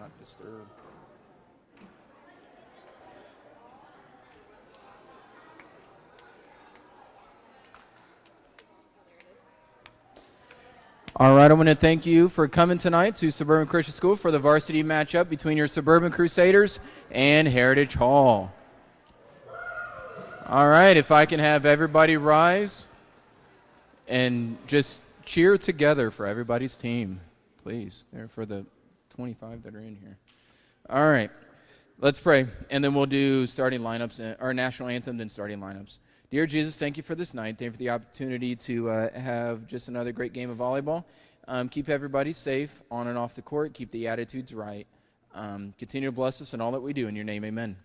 not disturb. All right, I want to thank you for coming tonight to Suburban Christian School for the varsity matchup between your Suburban Crusaders and Heritage Hall. All right, if I can have everybody rise and just cheer together for everybody's team, please. They're for the 25 that are in here. All right, let's pray, and then we'll do starting lineups, our national anthem, then starting lineups. Dear Jesus, thank you for this night. Thank you for the opportunity to have just another great game of volleyball. Keep everybody safe on and off the court. Keep the attitudes right. Continue to bless us in all that we do. In your name, amen.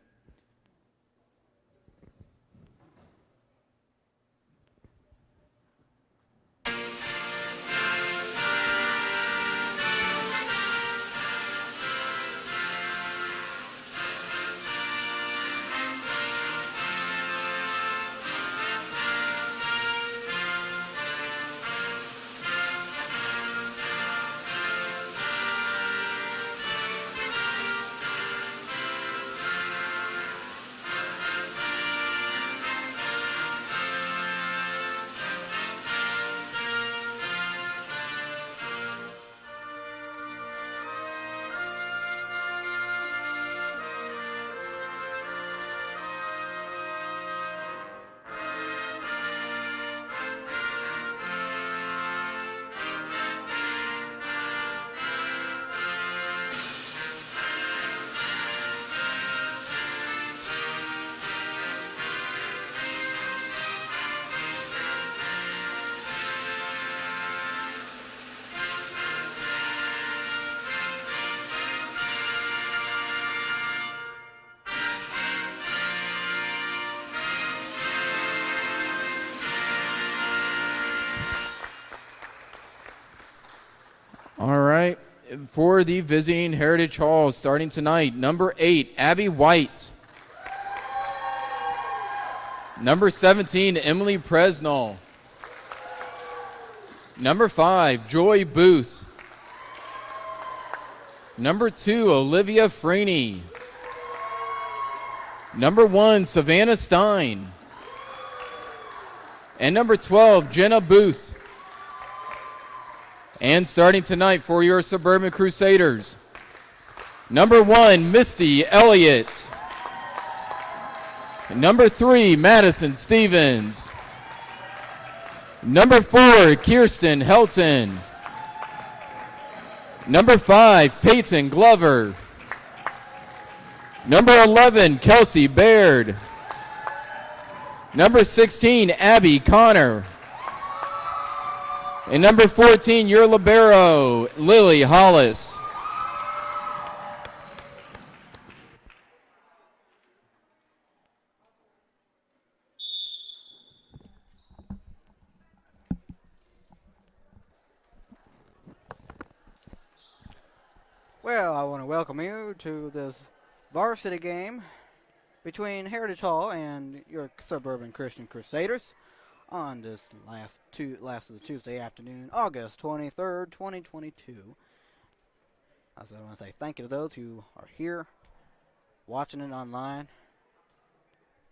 All right, for the visiting Heritage Hall, starting tonight, number 8, Abby White. Number 17, Emily Presnell. Number 5, Joy Booth. Number 2, Olivia Freeney. Number 1, Savannah Stein. And number 12, Jenna Booth. And starting tonight for your Suburban Crusaders, number 1, Misty Elliott. Number 3, Madison Stevens. Number 4, Kirsten Helton. Number 5, Peyton Glover. Number 11, Kelsey Baird. Number 16, Abby Connor. And number 14, your libero, Lily Hollis. Well, I want to welcome you to this varsity game between Heritage Hall and your Suburban Christian Crusaders on this last of the Tuesday afternoon, August 23rd, 2022. I want to say thank you to those who are here, watching it online,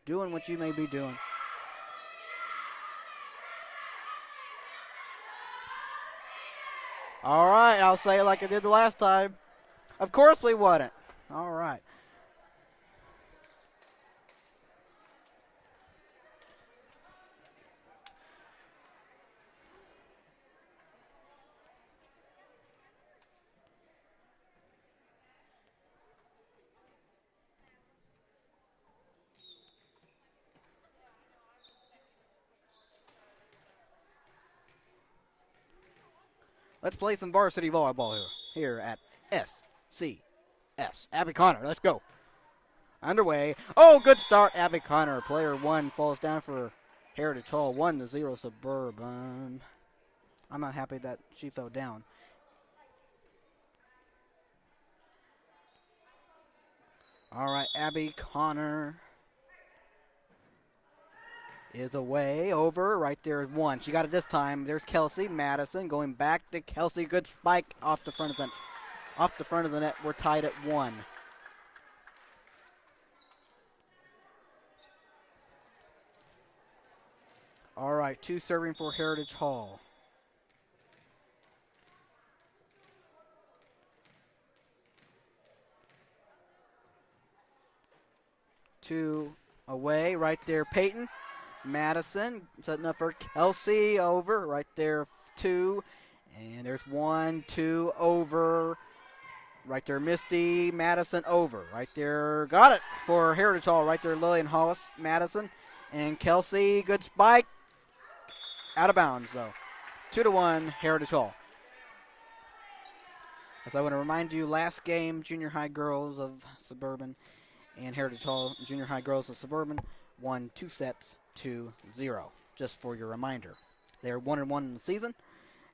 doing what you may be doing. All right, I'll say it like I did the last time. Of course we won it. All right. Let's play some varsity volleyball here at SCS. Abby Connor, let's go. Underway. Oh, good start, Abby Connor. Player 1 falls down for Heritage Hall. 1-0 Suburban. I'm not happy that she fell down. All right, Abby Connor is away, over, right there is 1. She got it this time. There's Kelsey Madison going back to Kelsey. Good spike off the front of the off the front of the net. We're tied at 1. All right, 2 serving for Heritage Hall. Two away, right there, Peyton. Madison setting up for Kelsey, over, right there, 2. And there's 1, 2, over. Right there, Misty, Madison, over. Right there, got it for Heritage Hall. Right there, Lillian Hollis, Madison, and Kelsey, good spike. Out of bounds, though. 2-1, Heritage Hall. As I want to remind you, last game, junior high girls of Suburban and Heritage Hall, junior high girls of Suburban, won 2 sets, 2-0. Just for your reminder. They're 1-1 in the season.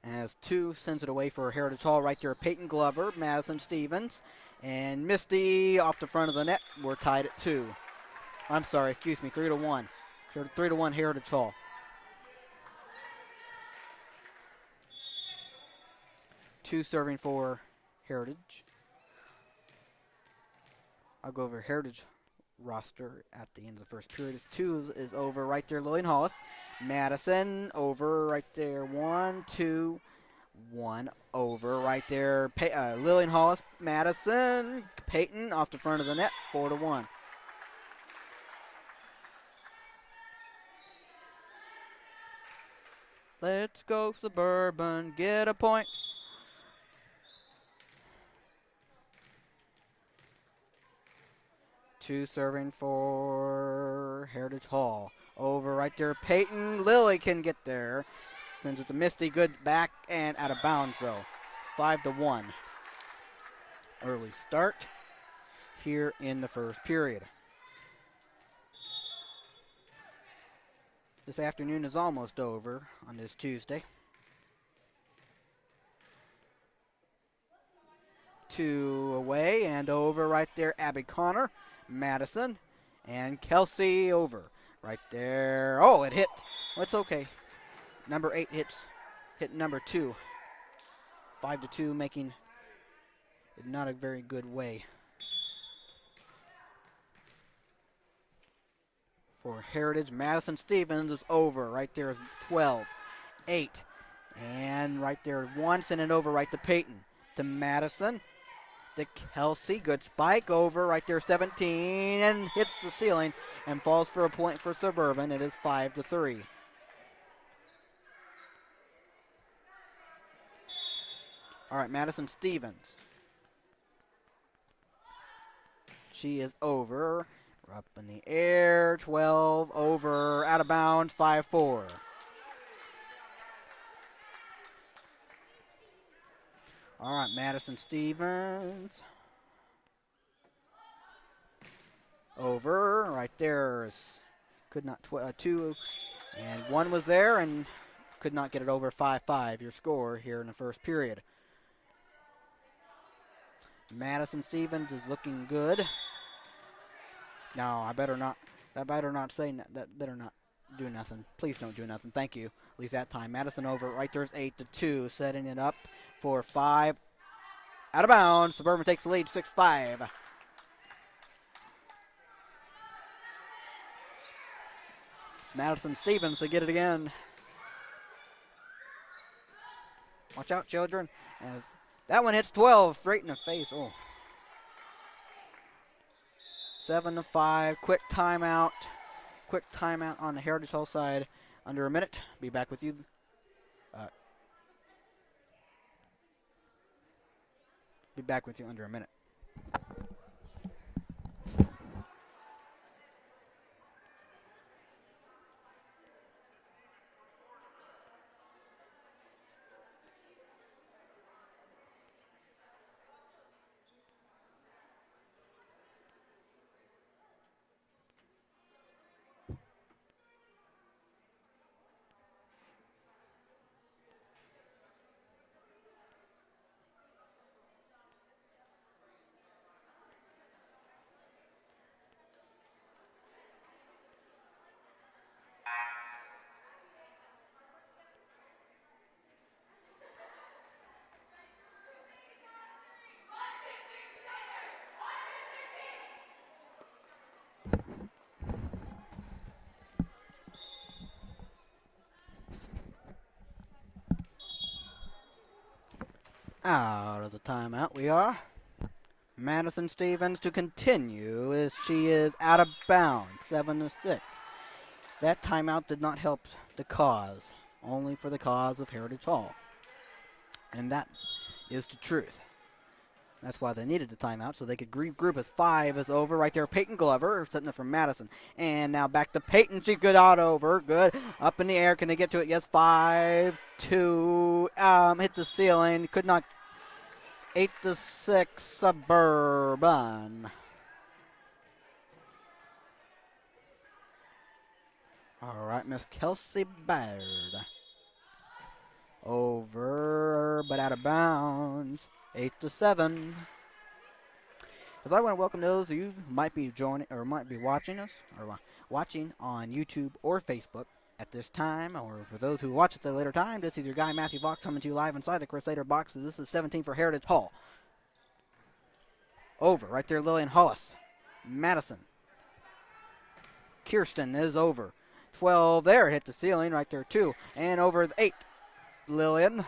As 2 sends it away for Heritage Hall. Right there, Peyton Glover, Madison Stevens, and Misty off the front of the net. We're tied at 2. I'm sorry, excuse me, 3-1. 3-1 Heritage Hall. Two serving for Heritage. I'll go over Heritage roster at the end of the first period. 2 is over right there, Lillian Hollis. Madison over right there, 1, 2, 1 over right there. Lillian Hollis, Madison, Peyton off the front of the net, 4-1. Let's go Suburban, get a point. Two serving for Heritage Hall. Over right there, Peyton. Lily can get there. Sends it to Misty. Good back and out of bounds, though. 5-1. Early start here in the first period. This afternoon is almost over on this Tuesday. 2 away and over right there, Abby Connor. Madison and Kelsey over right there. Oh, it hit. Well, it's okay. Number 8 hit number 2. 5-2, making it not a very good way for Heritage. Madison Stevens is over right there. 12, 8, and right there 1, send it over right to Peyton, to Madison. To Kelsey, good spike over right there, 17, and hits the ceiling and falls for a point for Suburban. It is 5-3. All right, Madison Stevens. She is over, up in the air, 12, over, out of bounds, 5-4. All right, Madison Stevens. Over, right there. Could not, 2, and 1 was there, and could not get it over. 5-5, your score here in the first period. Madison Stevens is looking good. No, I better not say that. Better not do nothing. Please don't do nothing. Thank you. At least that time. Madison over. Right there's 8-2, setting it up for 5. Out of bounds. Suburban takes the lead, 6-5. Madison Stevens to get it again. Watch out, children. As that one hits 12 straight in the face. Oh. 7-5. Quick timeout. Quick timeout on the Heritage Hall side. Under a minute. Be back with you. Be back with you under a minute. Out of the timeout we are. Madison Stevens to continue as she is out of bounds, 7-6. That timeout did not help the cause, only for the cause of Heritage Hall. And that is the truth. That's why they needed the timeout, so they could regroup as 5 is over. Right there, Peyton Glover setting it for Madison. And now back to Peyton. She's good out over. Good. Up in the air. Can they get to it? Yes, 5-2. Hit the ceiling. Could not. 8-6 Suburban. All right, Miss Kelsey Baird. Over, but out of bounds. 8-7. As I want to welcome those of you who might be joining or might be watching us or watching on YouTube or Facebook at this time, or for those who watch at a later time, this is your guy Matthew Vox coming to you live inside the Crusader boxes. This is 17 for Heritage Hall. Over, right there, Lillian Hollis. Madison. Kirsten is over. 12 there, hit the ceiling, right there, 2. And over the 8. Lillian.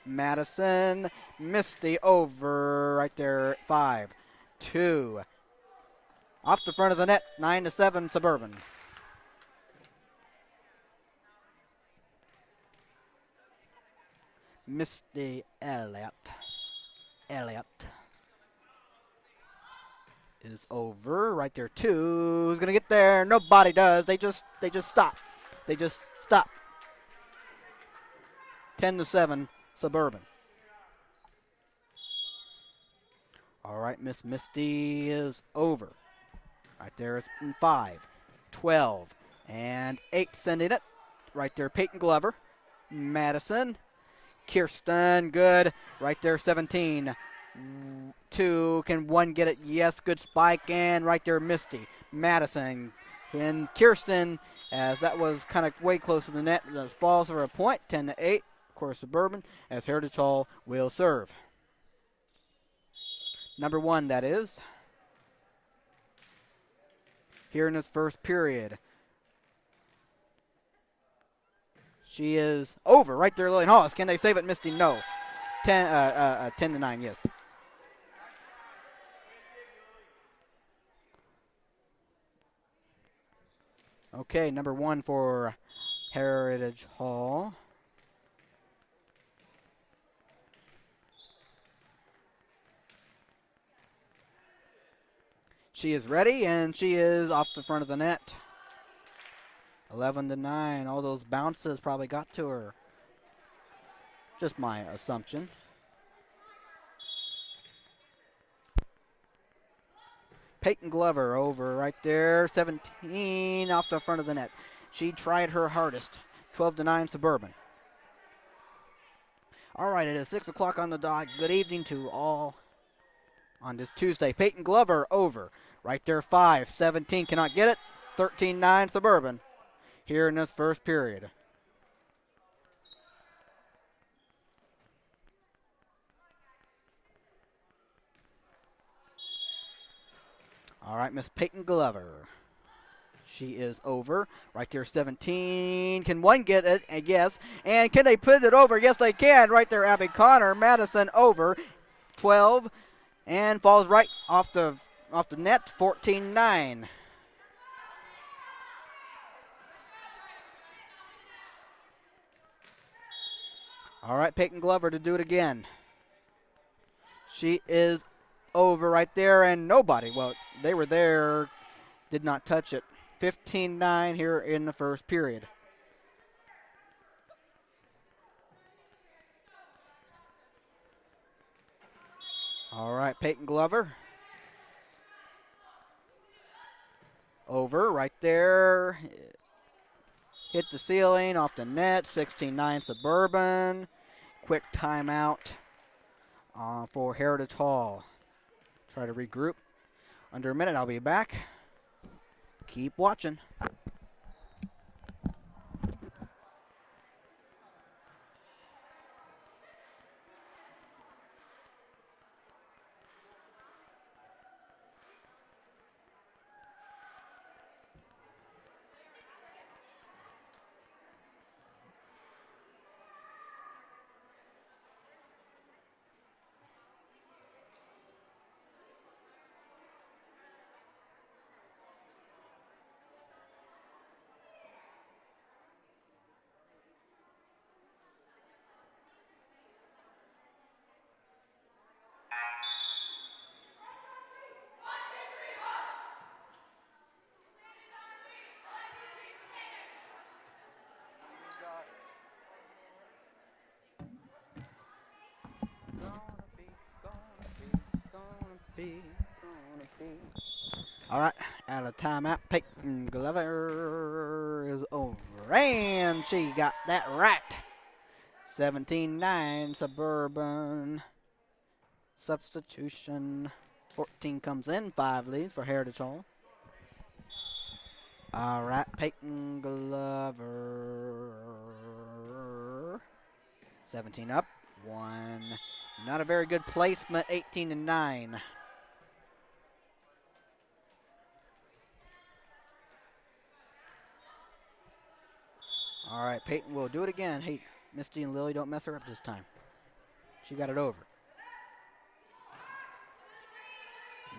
Madison. Misty over, right there, 5-2. Off the front of the net, 9-7 Suburban. Misty Elliott is over right there. 2. Who's gonna get there? Nobody does. They just stop. They just stop. 10-7 Suburban. All right, Miss Misty is over. Right there, it's 5, 12, and 8 sending it. Right there, Peyton Glover, Madison. Kirsten, good. Right there, 17. 2, can 1 get it? Yes, good spike. And right there, Misty. Madison and Kirsten, as that was kind of way close to the net. That falls for a point, 10-8. Of course, Suburban, as Heritage Hall will serve. Number 1, that is. Here in this first period. She is over right there, Lillian Hollis. Can they save it, Misty? No. 10-9, yes. Okay, number 1 for Heritage Hall. She is ready, and she is off the front of the net. 11-9. All those bounces probably got to her. Just my assumption. Peyton Glover over right there. 17 off the front of the net. She tried her hardest. 12-9 Suburban. All right, it is 6 o'clock on the dot. Good evening to all on this Tuesday. Peyton Glover over. Right there, 5. 17 cannot get it. 13-9 Suburban here in this first period. All right, Miss Peyton Glover. She is over. Right there, 17. Can 1 get it? Yes. And can they put it over? Yes, they can. Right there, Abby Connor. Madison over. 12. And falls right off the net. 14-9. All right, Peyton Glover to do it again. She is over right there, and nobody, well, they were there, did not touch it. 15-9 here in the first period. All right, Peyton Glover. Over right there. Hit the ceiling, off the net, 16-9 Suburban. Quick timeout for Heritage Hall. Try to regroup. Under a minute, I'll be back. Keep watching. All right, out of timeout. Peyton Glover is over, and she got that right. 17-9 Suburban. Substitution. 14 comes in, 5 leads for Heritage Hall. All right, Peyton Glover. 17 up, 1. Not a very good placement, 18-9. All right, Peyton will do it again. Hey, Misty and Lily, don't mess her up this time. She got it over.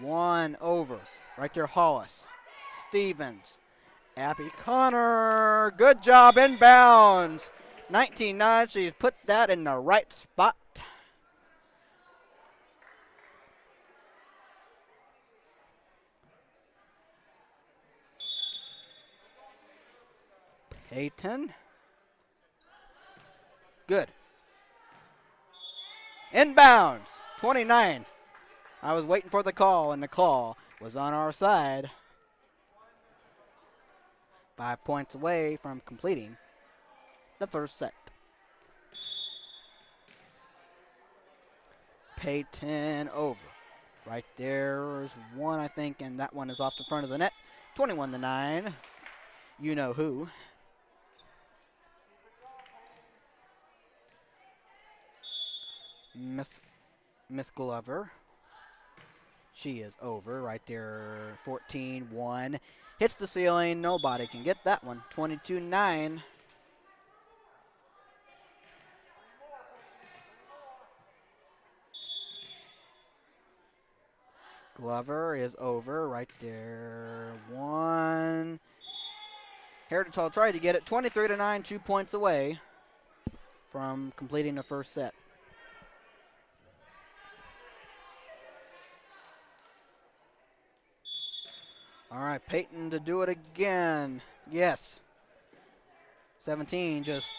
1 over. Right there, Hollis. Stevens. Abby Connor. Good job, inbounds. 19-9. She's put that in the right spot. Peyton. Good. Inbounds. 29. I was waiting for the call, and the call was on our side. 5 points away from completing the first set. Peyton over. Right there's 1, I think, and that one is off the front of the net. 21-9. You know who. Miss Glover. She is over right there. 14-1. Hits the ceiling. Nobody can get that one. 22-9. Glover is over right there. 1. Heritage Hall tried to get it. 23-9, 2 points away from completing the first set. All right, Peyton to do it again. Yes. 17 just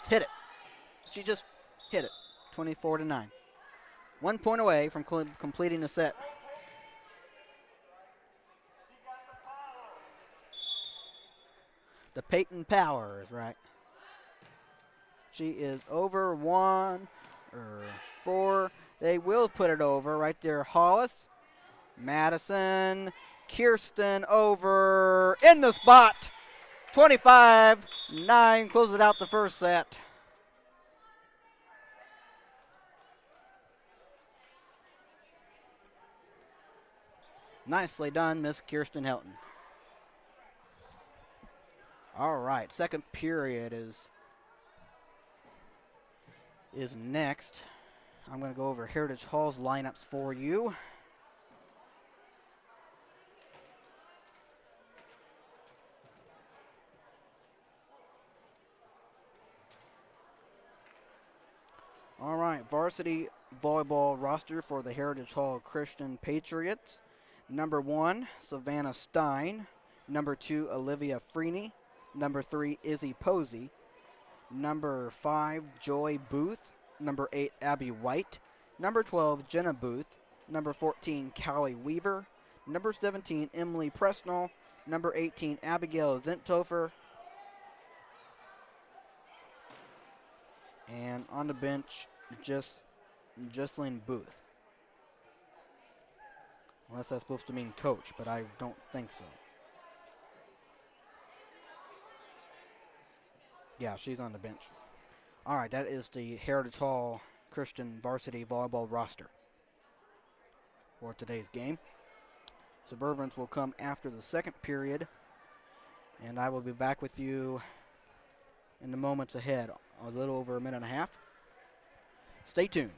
hit it. She just hit it. 24-9. 1 point away from completing the set. The Peyton Power is right. She is over 1 or 4. They will put it over right there. Hollis, Madison, Kirsten over in the spot. 25-9 closes out the first set. Nicely done, Miss Kirsten Helton. All right, second period is next. I'm going to go over Heritage Hall's lineups for you. All right, varsity volleyball roster for the Heritage Hall Christian Patriots. Number 1, Savannah Stein. Number 2, Olivia Freeney. Number 3, Izzy Posey. Number 5, Joy Booth. Number 8, Abby White. Number 12, Jenna Booth. Number 14, Callie Weaver. Number 17, Emily Presnell. Number 18, Abigail Zenthofer. And on the bench, Jocelyn Booth. Unless that's supposed to mean coach, but I don't think so. Yeah, she's on the bench. All right, that is the Heritage Hall Christian Varsity Volleyball roster for today's game. Suburbans will come after the second period, and I will be back with you in the moments ahead, a little over a minute and a half. Stay tuned.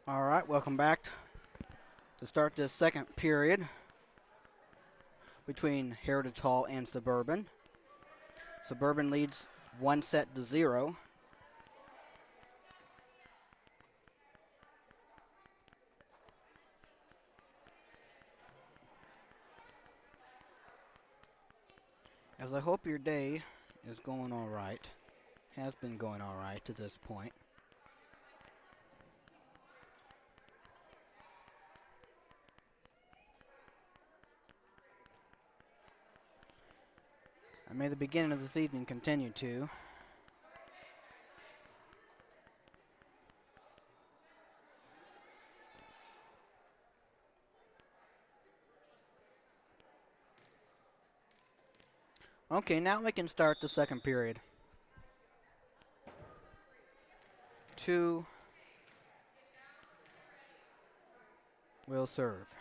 All right, welcome back to start this second period between Heritage Hall and Suburban. Suburban leads 1-0. As I hope your day is going all right, has been going all right to this point. And may the beginning of this evening continue to. Okay, now we can start the second period. 2 will serve.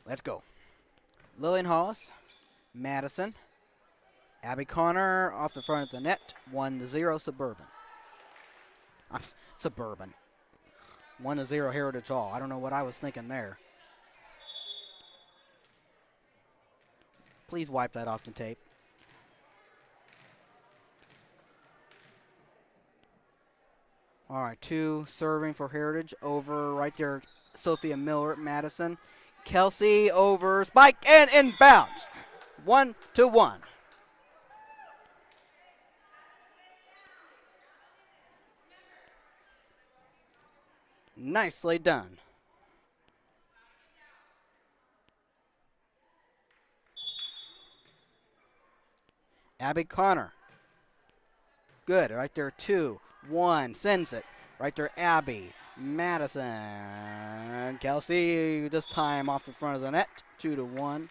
Let's go. Lillian Hollis, Madison, Abby Connor off the front of the net, 1-0 Suburban. Suburban. 1-0 Heritage Hall. I don't know what I was thinking there. Please wipe that off the tape. All right, 2 serving for Heritage over right there. Sophia Miller, Madison. Kelsey over spike and inbounds. 1-1. Nicely done. Abby Connor. Good, right there, 2-1, sends it. Right there, Abby, Madison, Kelsey, this time off the front of the net, 2-1.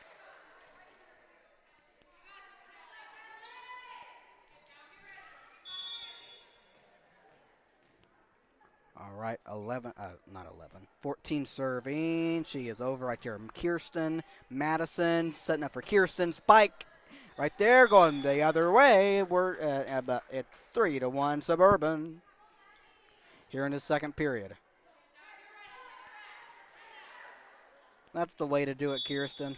All right, 14 serving. She is over right there. Kirsten, Madison, setting up for Kirsten, spike. Right there, going the other way. It's 3-1 Suburban here in the second period. That's the way to do it, Kirsten.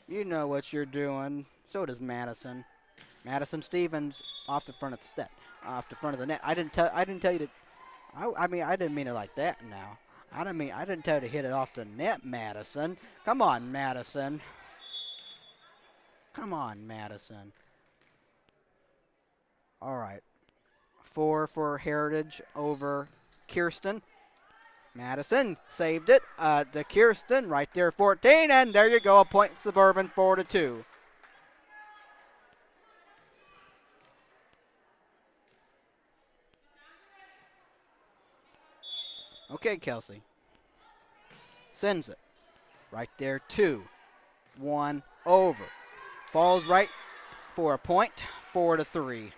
You know what you're doing. So does Madison. Madison Stevens off the front of the net. Off the front of the net. I didn't tell you to. I didn't mean it like that. Now, I didn't tell you to hit it off the net, Madison. Come on, Madison. Come on, Madison. All right. 4 for Heritage over Kirsten. Madison saved it. The Kirsten right there, 14, and there you go. A point Suburban, 4-2. Okay, Kelsey. Sends it. Right there, 2-1 over. Falls right for a point, 4-3.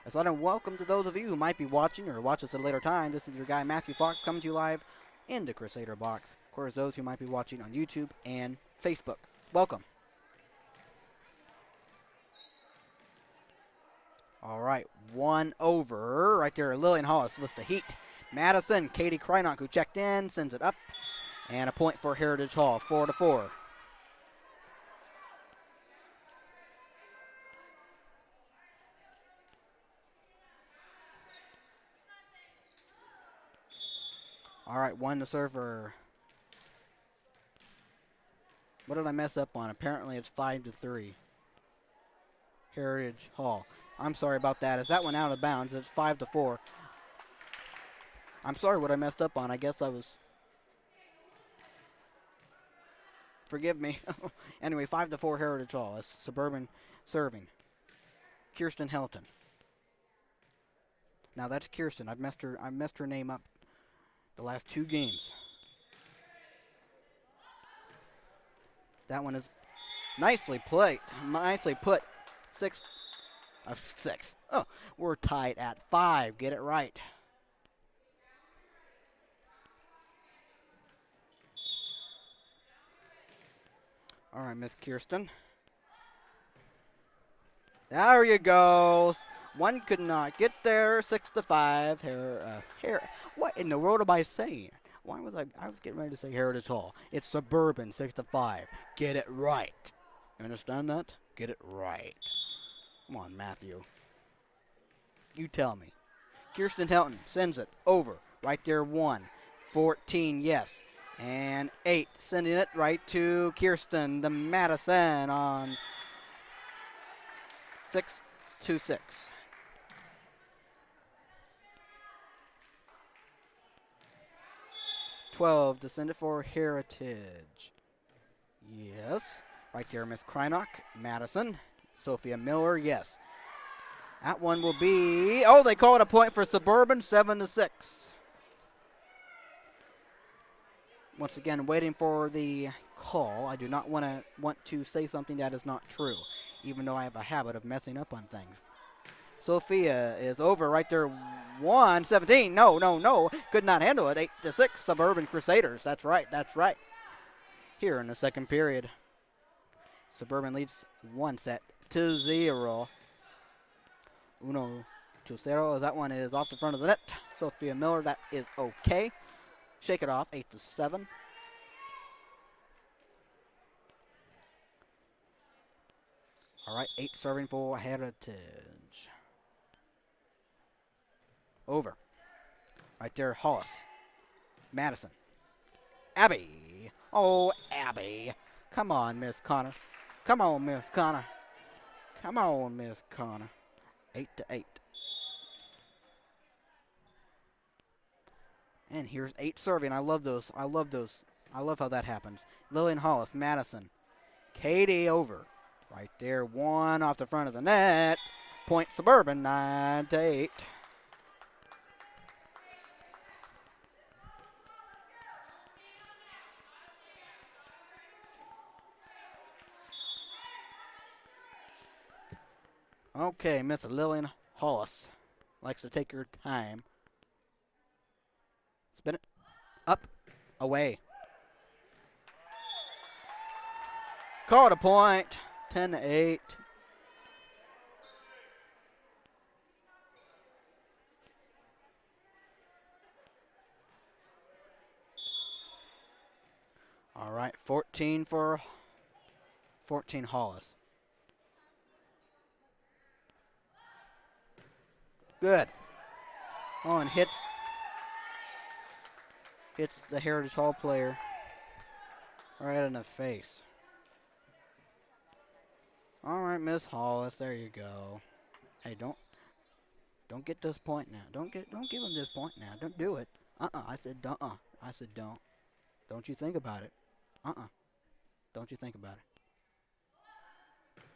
As I welcome to those of you who might be watching or watch us at a later time. This is your guy Matthew Fox coming to you live in the Crusader box. Of course, those who might be watching on YouTube and Facebook. Welcome. All right, 1 over. Right there, Lillian Hollis list of heat. Madison, Katie Krynock, who checked in, sends it up. And a point for Heritage Hall, 4-4. All right, 1 to serve for. What did I mess up on? Apparently it's 5-3. Heritage Hall. I'm sorry about that. As that went out of bounds, it's 5-4. I'm sorry what I messed up on. I guess I was. Forgive me. Anyway, 5-4 Heritage Hall. It's Suburban serving. Kirsten Helton. Now that's Kirsten. I messed her name up the last 2 games. That one is nicely played. Nicely put. 6 of 6. Oh, we're tied at 5. Get it right. All right, Miss Kirsten. There you go. One could not get there. 6-5. What in the world am I saying? Why was I was getting ready to say Heritage Hall. It's Suburban 6-5. Get it right. You understand that? Get it right. Come on, Matthew. You tell me. Kirsten Helton sends it over. Right there, 1. 14, yes. And 8, sending it right to Kirsten, the Madison on 6-6. To send it for Heritage. Yes. Right there, Miss Krynock. Madison. Sophia Miller, yes. That one will be, oh, they call it a point for Suburban, 7-6. Once again, waiting for the call. I do not want to say something that is not true, even though I have a habit of messing up on things. Sophia is over right there. 1-17. No. Could not handle it. 8-6. Suburban Crusaders. That's right. Here in the second period. Suburban leads 1-0. 1-0. That one is off the front of the net. Sophia Miller. That is okay. Shake it off. 8-7. All right. 8 serving for Heritage. Over. Right there, Hollis. Madison. Abby. Oh, Abby. Come on, Miss Connor. 8-8. And here's 8 serving. I love those. I love how that happens. Lillian Hollis. Madison. Katie over. Right there, 1 off the front of the net. Point Suburban, 9-8. Okay, Miss Lillian Hollis likes to take her time. Spin it. Up. Away. Called a point. 10-8. All right, 14 Hollis. Good. Oh, and hits the Heritage Hall player right in the face. All right, Miss Hollis, there you go. Hey, don't get this point now. Don't give him this point now. Don't do it. I said I said don't. Don't you think about it. Don't you think about it.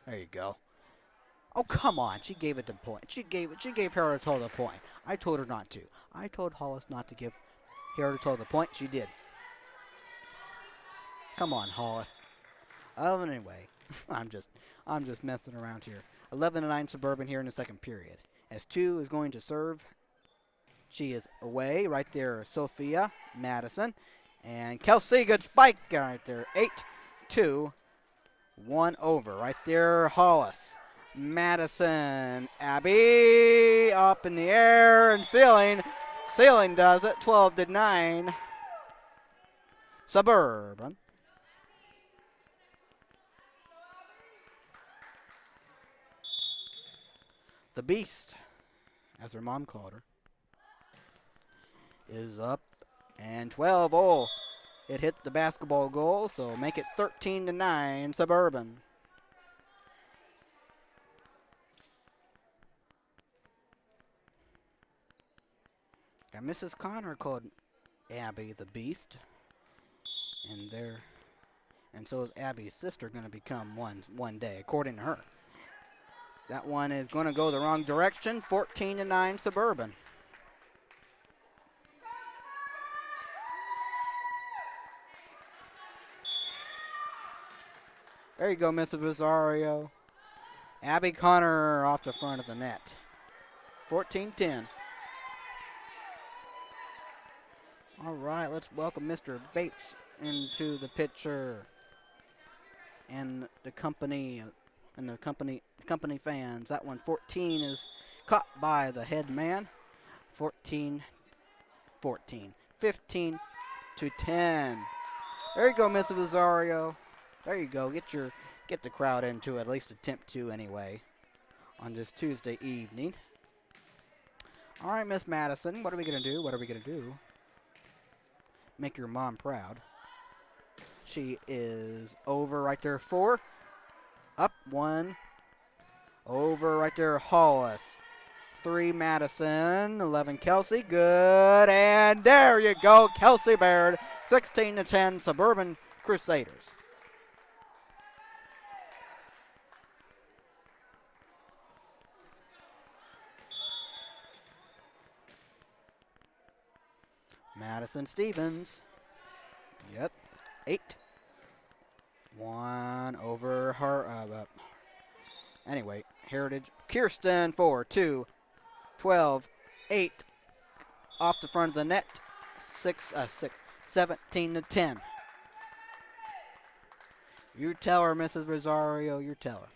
There you go. Oh, come on. She gave it the point. She gave Heritage Hall the point. I told her not to. I told Hollis not to give Heritage Hall the point. She did. Come on, Hollis. Anyway, I'm just messing around here. 11-9 Suburban here in the second period. As 2 is going to serve. She is away. Right there, Sophia Madison. And Kelsey, good spike right there. 8-2. 1 over. Right there, Hollis. Madison. Abby up in the air and Sealing. Sealing does it. 12-9. Suburban. The Beast, as her mom called her, is up. And 12. Oh, it hit the basketball goal, so make it 13-9 Suburban. And Mrs. Connor called Abby the Beast. And so is Abby's sister going to become one day, according to her. That one is going to go the wrong direction. 14-9 Suburban. There you go, Mrs. Rosario. Abby Connor off the front of the net. 14-10. All right, let's welcome Mr. Bates into the picture. and the company fans. That one 14 is caught by the head man. 14, 15 to 10. There you go, Mrs. Rosario. There you go. Get the crowd into it, at least attempt to anyway, on this Tuesday evening. All right, Miss Madison, what are we gonna do? Make your mom proud. She is over right there, 4. Up 1. Over right there, Hollis. 3, Madison. 11, Kelsey. Good. And there you go, Kelsey Baird. 16 to 10, Suburban Crusaders. Madison Stevens. Yep. 8. 1 over her. Anyway, Heritage. Kirsten 4, 2, 12, 8. Off the front of the net. 17 to 10. You tell her, Mrs. Rosario. You tell her.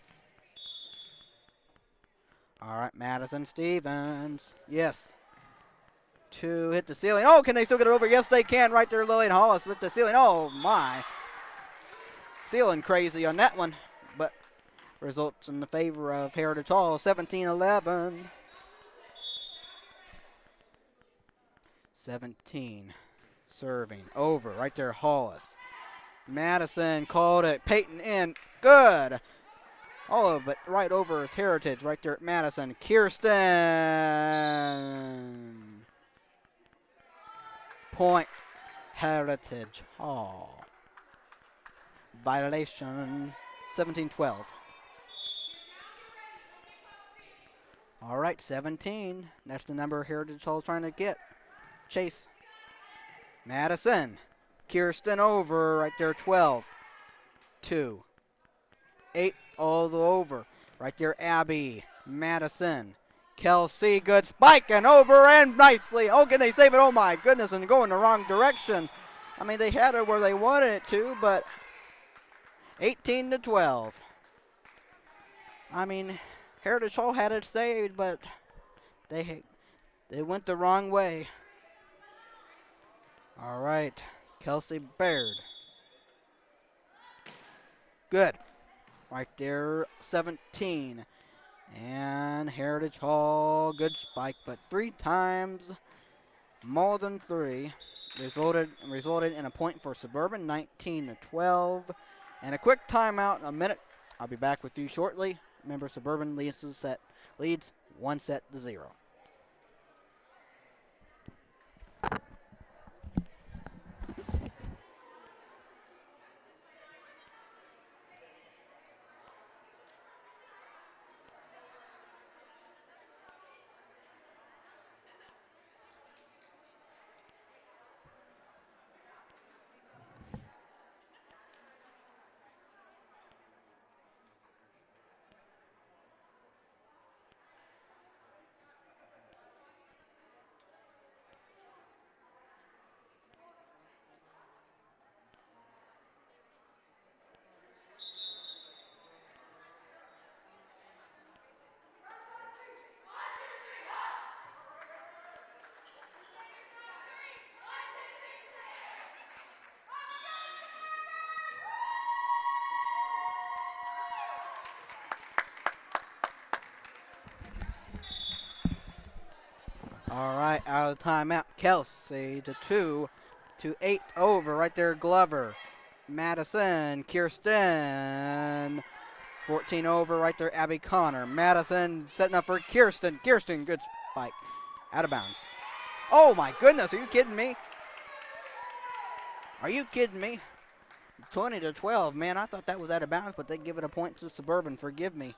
All right, Madison Stevens. Yes. 2 hit the ceiling. Oh, can they still get it over? Yes, they can. Right there, Lillian Hollis hit the ceiling. Oh, my. Ceiling crazy on that one, but results in the favor of Heritage Hall. 17-11. 17. Serving. Over. Right there, Hollis. Madison called it. Peyton in. Good. All of it right over his Heritage. Right there at Madison. Kirsten. Point. Heritage Hall. Violation. 17-12. All right, 17. That's the number Heritage Hall is trying to get. Chase. Madison. Kirsten over right there, 12. 2. 8 all the over. Right there, Abby. Madison. Kelsey, good spike and over and nicely. Oh, can they save it? Oh, my goodness, and go in the wrong direction. I mean, they had it where they wanted it to, but 18-12. I mean, Heritage Hall had it saved, but they went the wrong way. All right, Kelsey Baird. Good. Right there, 17. And Heritage Hall, good spike, but 3 times more than 3 resulted in a point for Suburban, 19-12. And a quick timeout in a minute. I'll be back with you shortly. Remember, Suburban leads 1-0. All right, out of timeout. Kelsey to 2 to 8 over. Right there, Glover. Madison, Kirsten. 14 over. Right there, Abby Connor. Madison setting up for Kirsten. Kirsten, good spike. Out of bounds. Oh, my goodness. Are you kidding me? Are you kidding me? 20-12. Man, I thought that was out of bounds, but they give it a point to Suburban. Forgive me.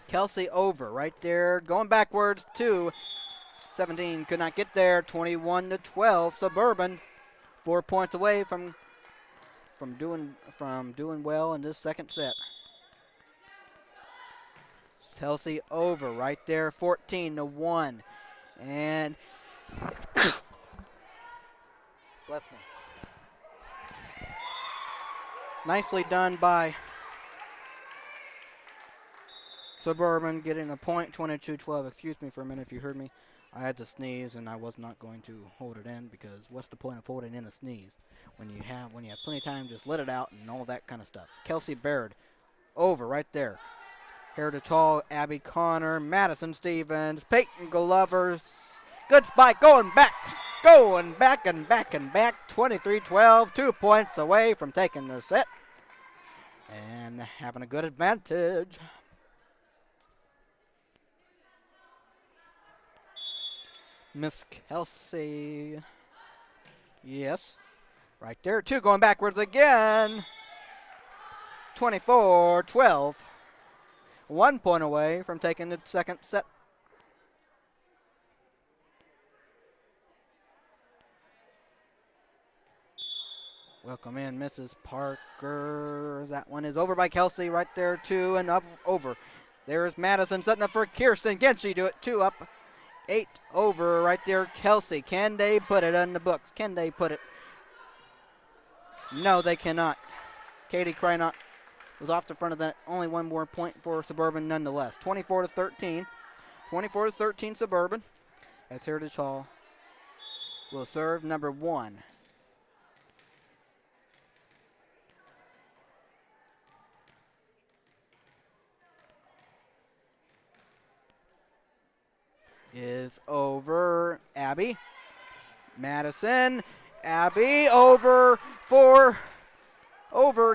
Kelsey over right there, going backwards to 17, could not get there. 21-12, Suburban, 4 points away from doing well in this second set. Kelsey over right there, 14-1. And bless me. Nicely done by Suburban, getting a point, 22-12. Excuse me for a minute if you heard me. I had to sneeze, and I was not going to hold it in because what's the point of holding in a sneeze? When you have plenty of time, just let it out and all that kind of stuff. Kelsey Baird over right there. Heritage Hall, Abby Connor, Madison Stevens, Peyton Glover's good spike, going back and back. 23-12, 2 points away from taking the set and having a good advantage. Miss Kelsey, yes, right there, 2 going backwards again. 24-12. 1 point away from taking the second set. Welcome in, Mrs. Parker. That one is over by Kelsey right there, 2 and up over. There's Madison setting up for Kirsten. Can she do it? 2 up, 8 over right there. Kelsey, can they put it in the books? Can they put it? No, they cannot. Katie Kreinock was off the front of that. Only 1 more point for Suburban nonetheless. 24-13. 24-13 Suburban. As Heritage Hall will serve number 1. Is over. Abby. Madison. Abby over for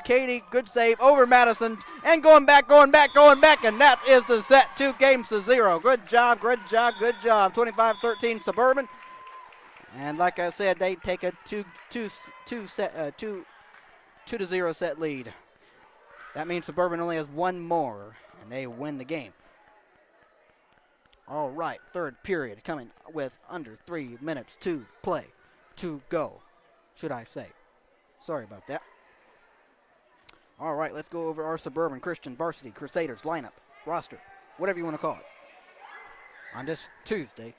Katie. Good save. Over Madison. And going back. And that is the set. 2 games to 0. Good job. 25-13 Suburban. And like I said, they take a 2-0 set lead. That means Suburban only has 1 more, and they win the game. All right, third period coming with under 3 minutes to play, to go, should I say. Sorry about that. All right, let's go over our Suburban Christian Varsity Crusaders lineup, roster, whatever you want to call it, on this Tuesday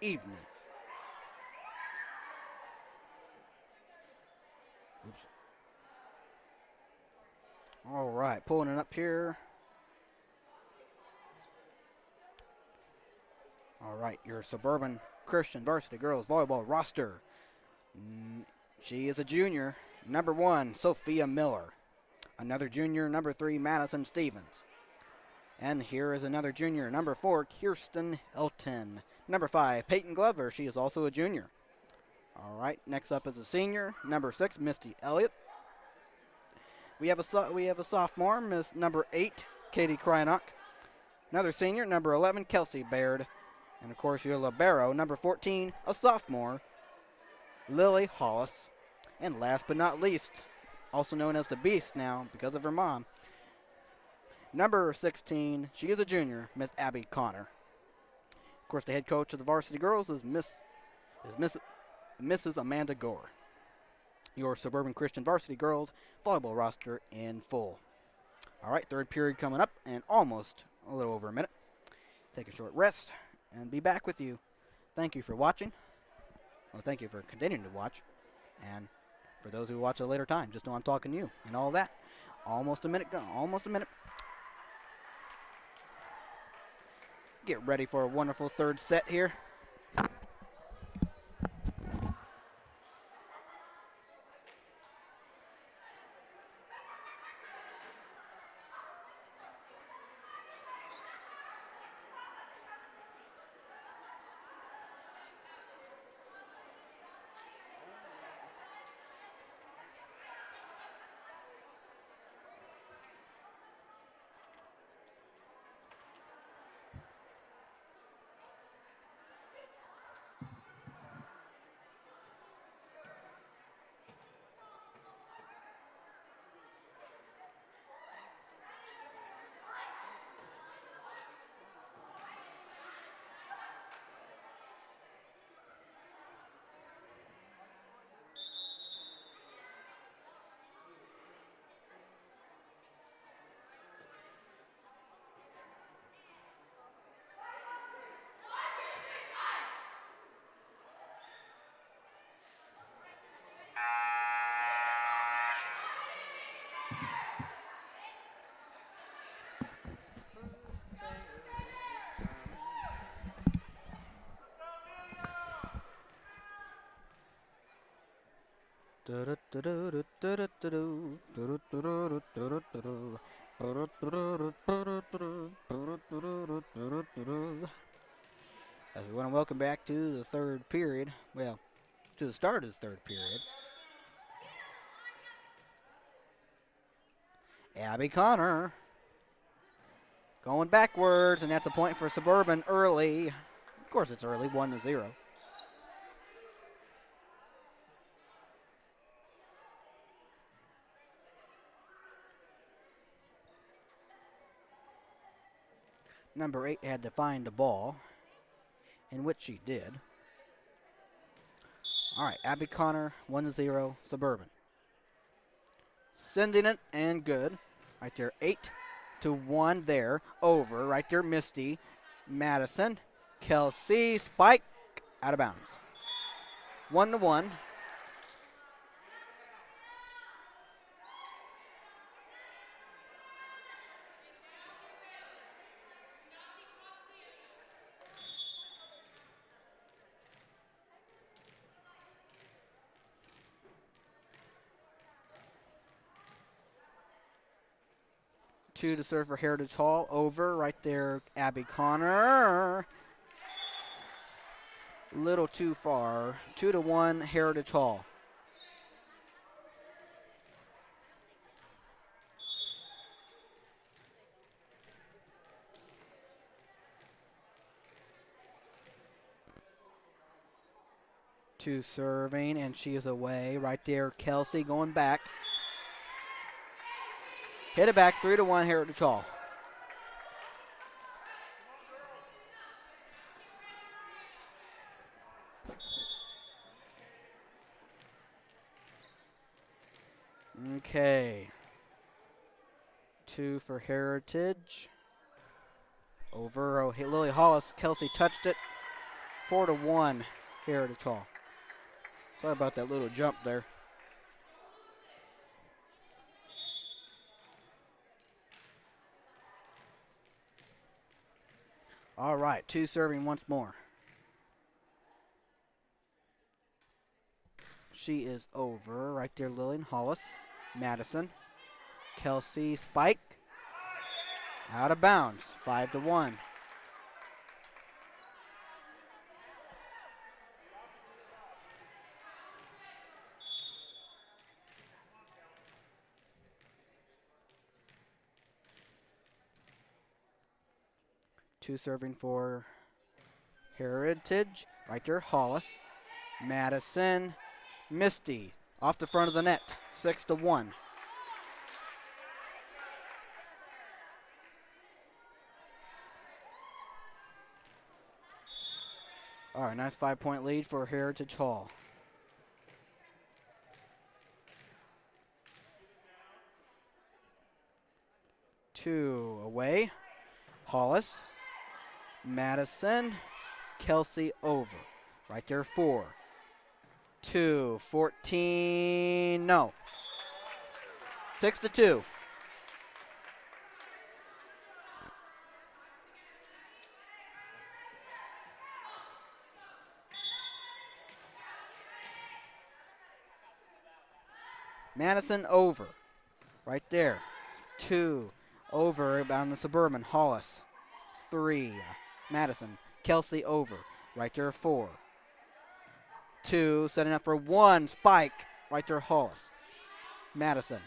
evening. Oops. All right, pulling it up here. All right, your Suburban Christian Varsity Girls Volleyball roster. She is a junior. Number 1, Sophia Miller. Another junior, number 3, Madison Stevens. And here is another junior, number 4, Kirsten Elton. Number 5, Peyton Glover. She is also a junior. All right, next up is a senior, number 6, Misty Elliott. We have a sophomore, Miss number 8, Katie Kreinock. Another senior, number 11, Kelsey Baird. And, of course, your libero, number 14, a sophomore, Lily Hollis. And last but not least, also known as the Beast now because of her mom, number 16, she is a junior, Miss Abby Connor. Of course, the head coach of the varsity girls is Mrs. Amanda Gore. Your Suburban Christian Varsity Girls volleyball roster in full. All right, third period coming up and almost a little over a minute. Take a short rest and be back with you. Thank you for watching. Well, thank you for continuing to watch. And for those who watch at a later time, just know I'm talking to you and all that. Almost a minute gone. Almost a minute. Get ready for a wonderful third set here. As we want to welcome back to the third period. Well, to the start of the third period. Abby Connor going backwards, and that's a point for Suburban early. Of course it's early, 1-0. Number 8 had to find the ball, in which she did. All right, Abby Connor, 1-0, Suburban. Sending it, and good. Right there, 8-1 there. Over, right there, Misty. Madison, Kelsey, spike, out of bounds. 1-1. Two to serve for Heritage Hall. Over, right there, Abby Connor. Little too far. 2-1, Heritage Hall. Two serving, and she is away. Right there, Kelsey going back. Hit it back, 3-1, Heritage Hall. Okay. Two for Heritage. Over, Lily Hollis, Kelsey touched it. 4-1, Heritage Hall. Sorry about that little jump there. All right, two serving once more. She is over. Right there, Lillian Hollis. Madison. Kelsey, spike. Out of bounds. 5-1. Two serving for Heritage. Right there, Hollis. Madison. Misty. Off the front of the net. 6-1. All right, nice 5-point lead for Heritage Hall. Two away. Hollis. Madison. Kelsey over. Right there, 4. 2, 14, no. 6-2. Madison over. Right there. 2 over on the Suburban. Hollis. 3. Madison. Kelsey over. Right there, 4. 2, setting up for 1, spike, right there, Hollis. Madison.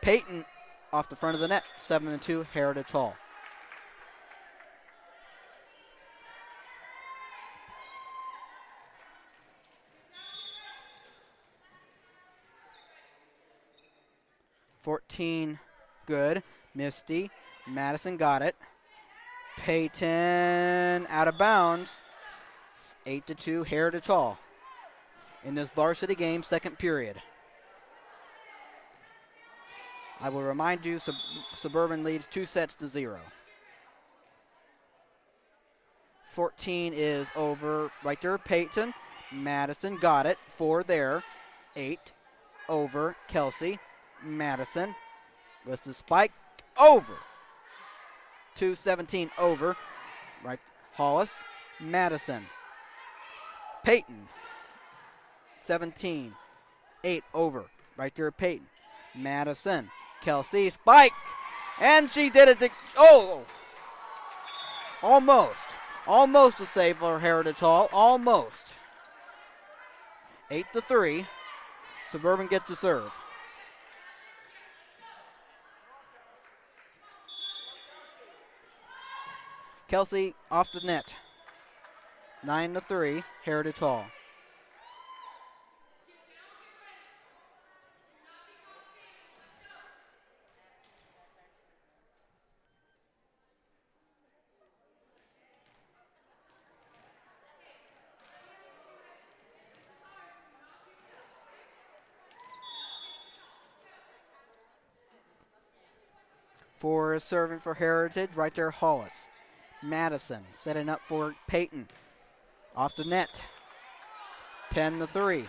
Peyton off the front of the net, 7-2, Heritage Hall. (14) good. Misty. Madison got it. Peyton out of bounds. 8-2, Heritage Hall. In this varsity game, second period. I will remind you, Suburban leads 2-0. 14 is over right there, Peyton. Madison got it, 4 there. 8 over, Kelsey. Madison with the spike, over. 2-17 over, right, Hollis. Madison. Peyton, 17. 8 over. Right there, Peyton. Madison. Kelsey. Spike. And she did it. Almost. Almost a save for Heritage Hall. Almost. 8-3. Suburban gets to serve. Kelsey off the net. 9-3. Heritage Hall. For serving for Heritage, right there, Hollis. Madison setting up for Peyton. Off the net. 10-3.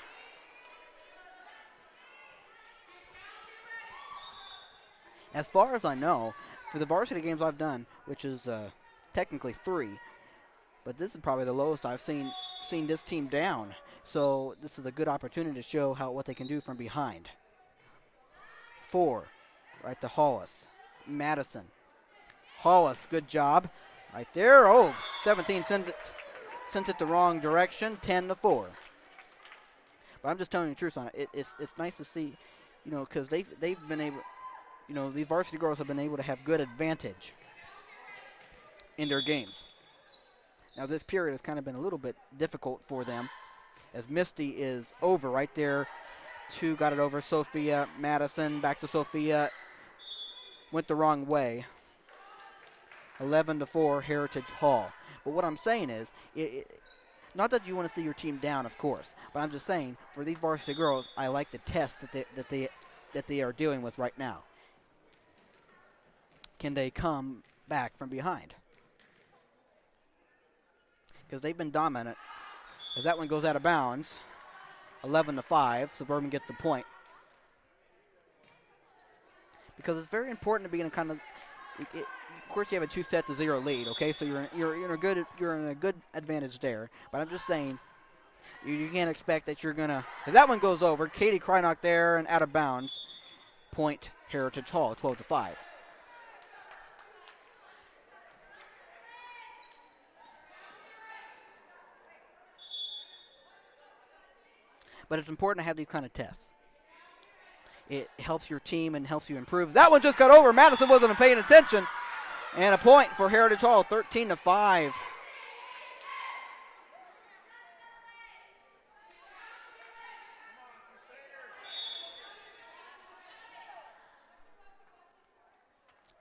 As far as I know, for the varsity games I've done, which is technically 3, but this is probably the lowest I've seen this team down. So this is a good opportunity to show what they can do from behind. 4, right to Hollis. Madison. Hollis, good job. Right there. 17 sent it the wrong direction. 10-4. But I'm just telling you the truth on it. It's nice to see, because they've been able, these varsity girls have been able to have good advantage in their games. Now this period has kind of been a little bit difficult for them, as Misty is over right there. 2 got it over. Sophia. Madison back to Sophia. Went the wrong way. 11-4 Heritage Hall. But what I'm saying is, not that you want to see your team down, of course, but I'm just saying for these varsity girls, I like the test that they are dealing with right now. Can they come back from behind? Because they've been dominant. As that one goes out of bounds. 11-5. Suburban gets the point. Because it's very important to be in a kind of, of course you have a 2-0 lead, okay? So you're in a good advantage there. But I'm just saying, you can't expect that you're gonna. If that one goes over, Katie Krynock there and out of bounds. Point Heritage Hall, 12-5. But it's important to have these kind of tests. It helps your team and helps you improve. That one just got over. Madison wasn't paying attention. And a point for Heritage Hall, 13-5.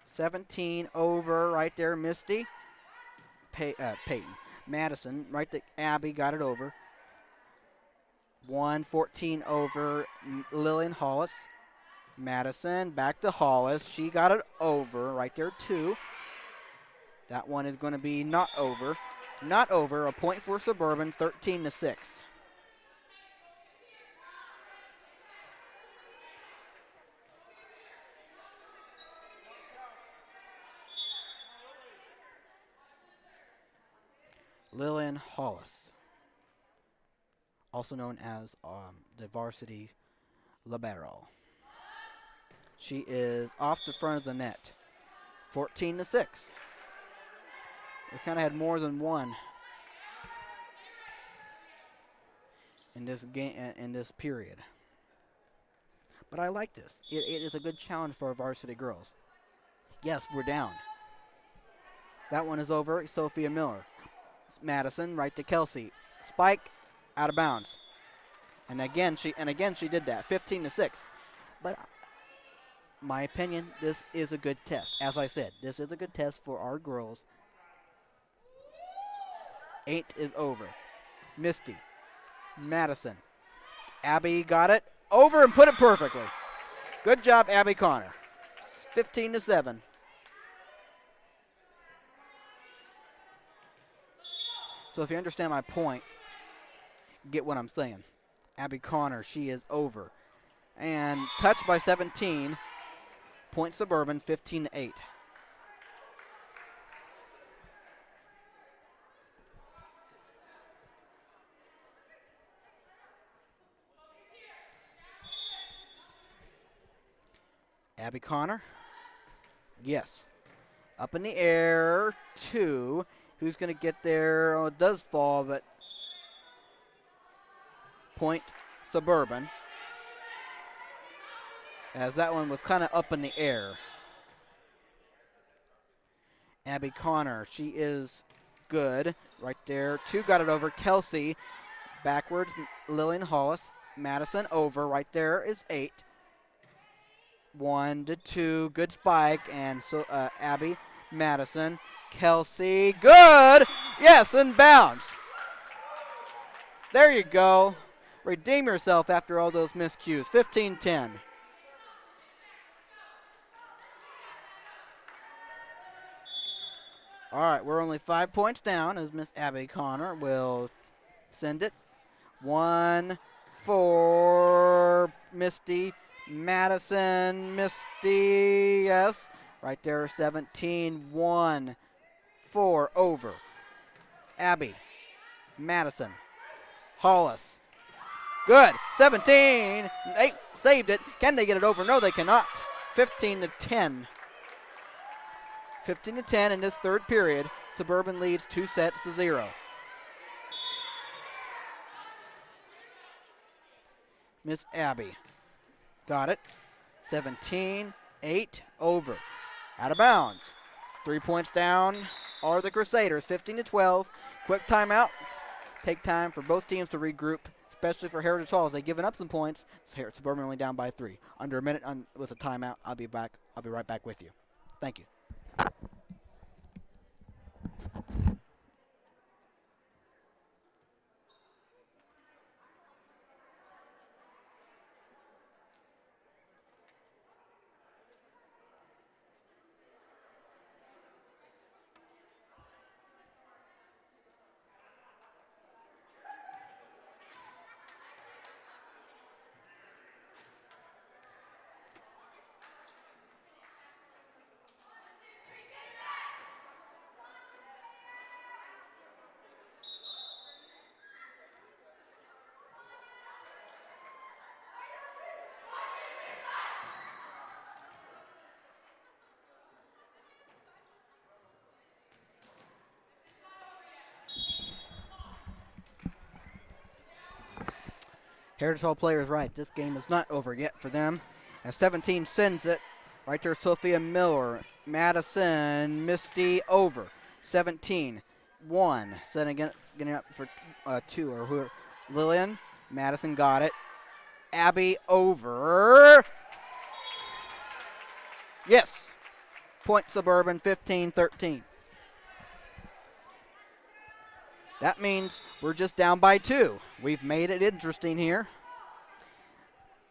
(17) over right there, Misty. Peyton. Madison, right there, Abby got it over. 14 over Lillian Hollis. Madison back to Hollis. She got it over right there, 2. That one is going to be not over. Not over. A point for Suburban, 13-6. Lillian Hollis, also known as the varsity libero. She is off the front of the net. 14-6. We kind of had more than one in this game, in this period. But I like this. It is a good challenge for our varsity girls. Yes, we're down. That one is over. Sophia Miller. Madison right to Kelsey. Spike out of bounds. And again she did that. 15-6. But my opinion, this is a good test. As I said, this is a good test for our girls. 8 is over. Misty. Madison. Abby got it over and put it perfectly. Good job, Abby Connor. 15-7. So if you understand my point, get what I'm saying. Abby Connor, she is over. And touched by 17. Point Suburban, 15-8. Abby Connor. Yes. Up in the air. 2. Who's going to get there? Oh, it does fall, but point Suburban. As that one was kind of up in the air. Abby Connor, she is good right there. 2 got it over. Kelsey backwards. Lillian Hollis. Madison over. Right there is 8. 1 to 2. Good spike. And so Abby, Madison, Kelsey. Good. Yes, in bounds. There you go. Redeem yourself after all those miscues. 15-10. All right, we're only 5 points down as Miss Abby Connor will send it. 1 for Misty Madison. Misty, yes. Right there, 17. 1 4 over. Abby Madison. Hollis. Good. 17. 8 saved it. Can they get it over? No, they cannot. 15-10. 15-10 in this third period. Suburban leads 2-0. Miss Abby got it. 17-8 over. Out of bounds. 3 points down are the Crusaders. 15-12. Quick timeout. Take time for both teams to regroup, especially for Heritage Hall as they've given up some points. Suburban only down by 3. Under a minute with a timeout. I'll be right back with you. Thank you. Heritage Hall players right. This game is not over yet for them. As 17 sends it. Right there, Sophia Miller. Madison, Misty over. 17, 1. Setting getting up for 2. Or who? Lillian. Madison got it. Abby over. Yes. Point Suburban, 15-13. That means we're just down by 2. We've made it interesting here,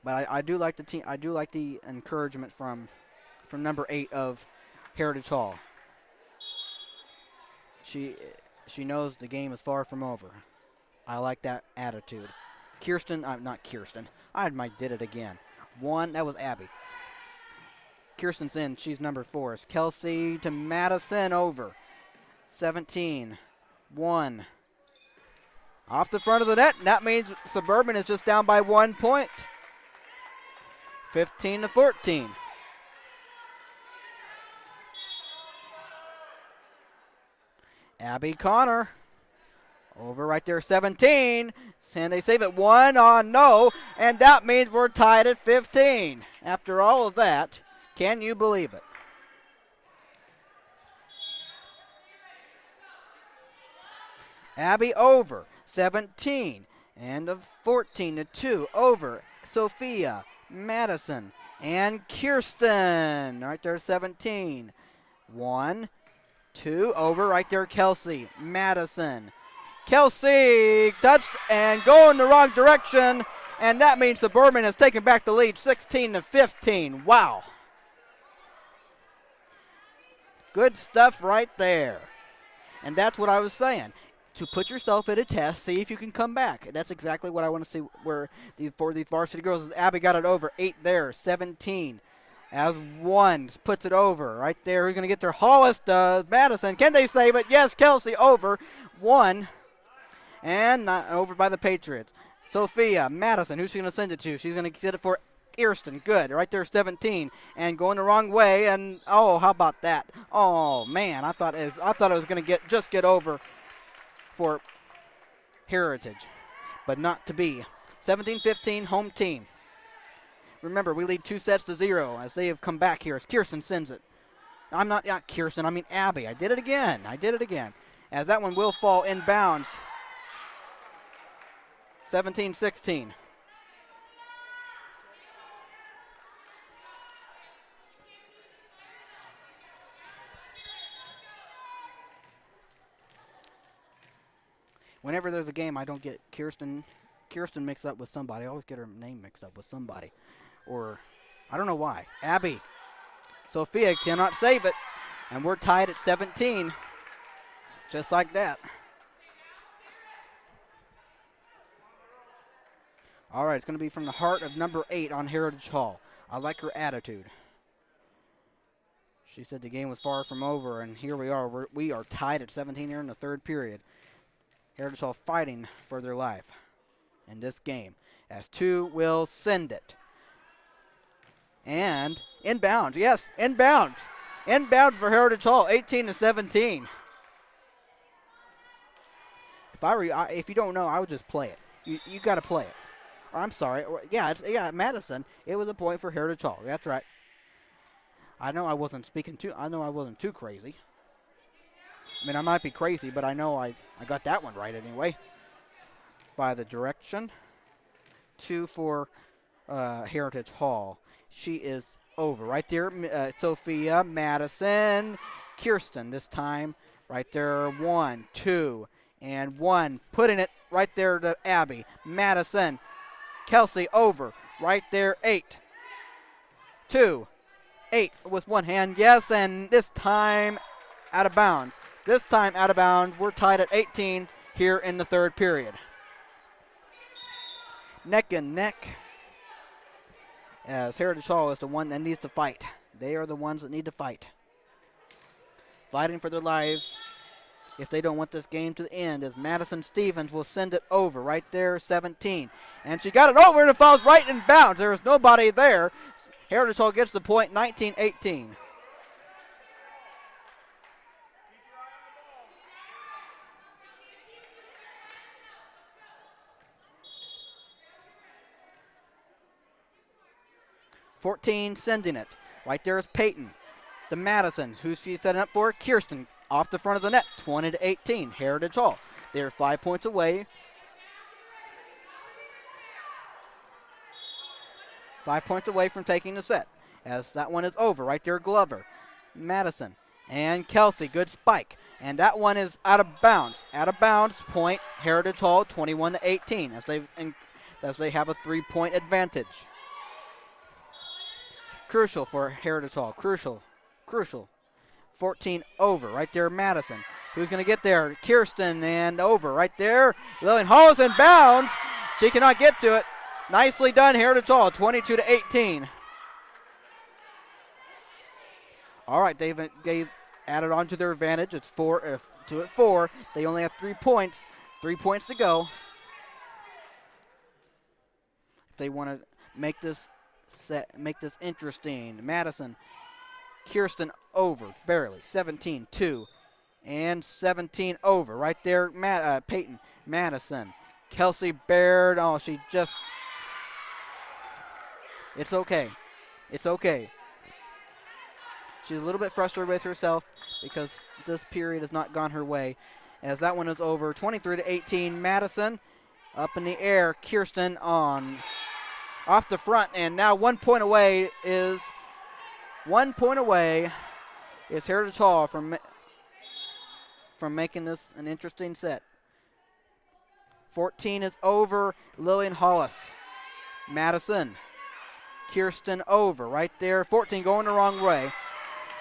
but I do like the team. I do like the encouragement from number 8 of Heritage Hall. She knows the game is far from over. I like that attitude. Not Kirsten. I did it again. 1. That was Abby. Kirsten's in. She's number 4. It's Kelsey to Madison over. 17, 1. Off the front of the net, and that means Suburban is just down by 1 point. 15-14. Abby Connor over right there, 17. And they save it 1 on no, and that means we're tied at 15. After all of that, can you believe it? Abby over. 17 and a 14-2 over Sophia, Madison, and Kirsten. Right there, 17. 1, 2 over right there, Kelsey, Madison. Kelsey touched and going the wrong direction, and that means Suburban has taken back the lead, 16-15. Wow. Good stuff right there. And that's what I was saying. To put yourself at a test, see if you can come back. That's exactly what I want to see for these varsity girls. Abby got it over. 8 there. 17. As 1 puts it over. Right there. Who's going to get there? Hollis does. Madison. Can they save it? Yes, Kelsey over. 1. And not over by the Patriots. Sophia. Madison. Who's she going to send it to? She's going to get it for Kirsten, good. Right there, 17. And going the wrong way. And, oh, how about that? Oh, man, I thought it was going to get over for Heritage. But not to be. 17-15, home team. Remember, we lead 2-0 as they have come back here as Kirsten sends it. I'm not Kirsten, I mean Abby. I did it again. As that one will fall in bounds. 17-16. Whenever there's a game, I don't get Kirsten mixed up with somebody. I always get her name mixed up with somebody. Or, I don't know why. Abby. Sophia cannot save it. And we're tied at 17. Just like that. All right, it's going to be from the heart of number 8 on Heritage Hall. I like her attitude. She said the game was far from over, and here we are. We are tied at 17 here in the third period. Heritage Hall fighting for their life in this game as 2 will send it. And inbounds, yes, inbounds. Inbounds for Heritage Hall, 18-17. If you don't know, I would just play it. You got to play it. Or I'm sorry, Madison. It was a point for Heritage Hall. That's right. I know I wasn't too crazy. I mean, I might be crazy, but I know I got that one right anyway. By the direction. 2 for Heritage Hall. She is over. Right there, Sophia, Madison, Kirsten this time. Right there, 1, 2, and 1. Putting it right there to Abby. Madison, Kelsey over. Right there, 8. 2, 8 with one hand. Yes, and this time out of bounds. We're tied at 18 here in the third period. Neck and neck. As Heritage Hall is the one that needs to fight. They are the ones that need to fight. Fighting for their lives if they don't want this game to end, as Madison Stevens will send it over. Right there, 17. And she got it over, and it falls right in bounds. There is nobody there. Heritage Hall gets the point, 19-18. .14 sending it. Right there is Peyton. The Madison, who she's setting up for. Kirsten off the front of the net, 20-18. Heritage Hall. They're 5 points away. 5 points away from taking the set. As that one is over. Right there, Glover. Madison. And Kelsey. Good spike. And that one is out of bounds. Out of bounds. Point. Heritage Hall, 21-18. As they have a 3-point advantage. Crucial for Heritage Hall. Crucial. 14 over. Right there, Madison. Who's going to get there? Kirsten, and over. Right there, Lillian Hollis in bounds. She cannot get to it. Nicely done, Heritage Hall, 22-18. All right, they've added on to their advantage. It's 4. They only have 3 points. 3 points to go. If they want to make this interesting. Madison, Kirsten over, barely, 17-2, and 17 over. Right there, Peyton, Madison, Kelsey Baird. Oh, it's okay. She's a little bit frustrated with herself because this period has not gone her way. As that one is over, 23-18. Madison up in the air. Kirsten on off the front, and now 1 point away is Heritage Hall from making this an interesting set. 14 is over. Lillian Hollis, Madison, Kirsten over. Right there, 14 going the wrong way.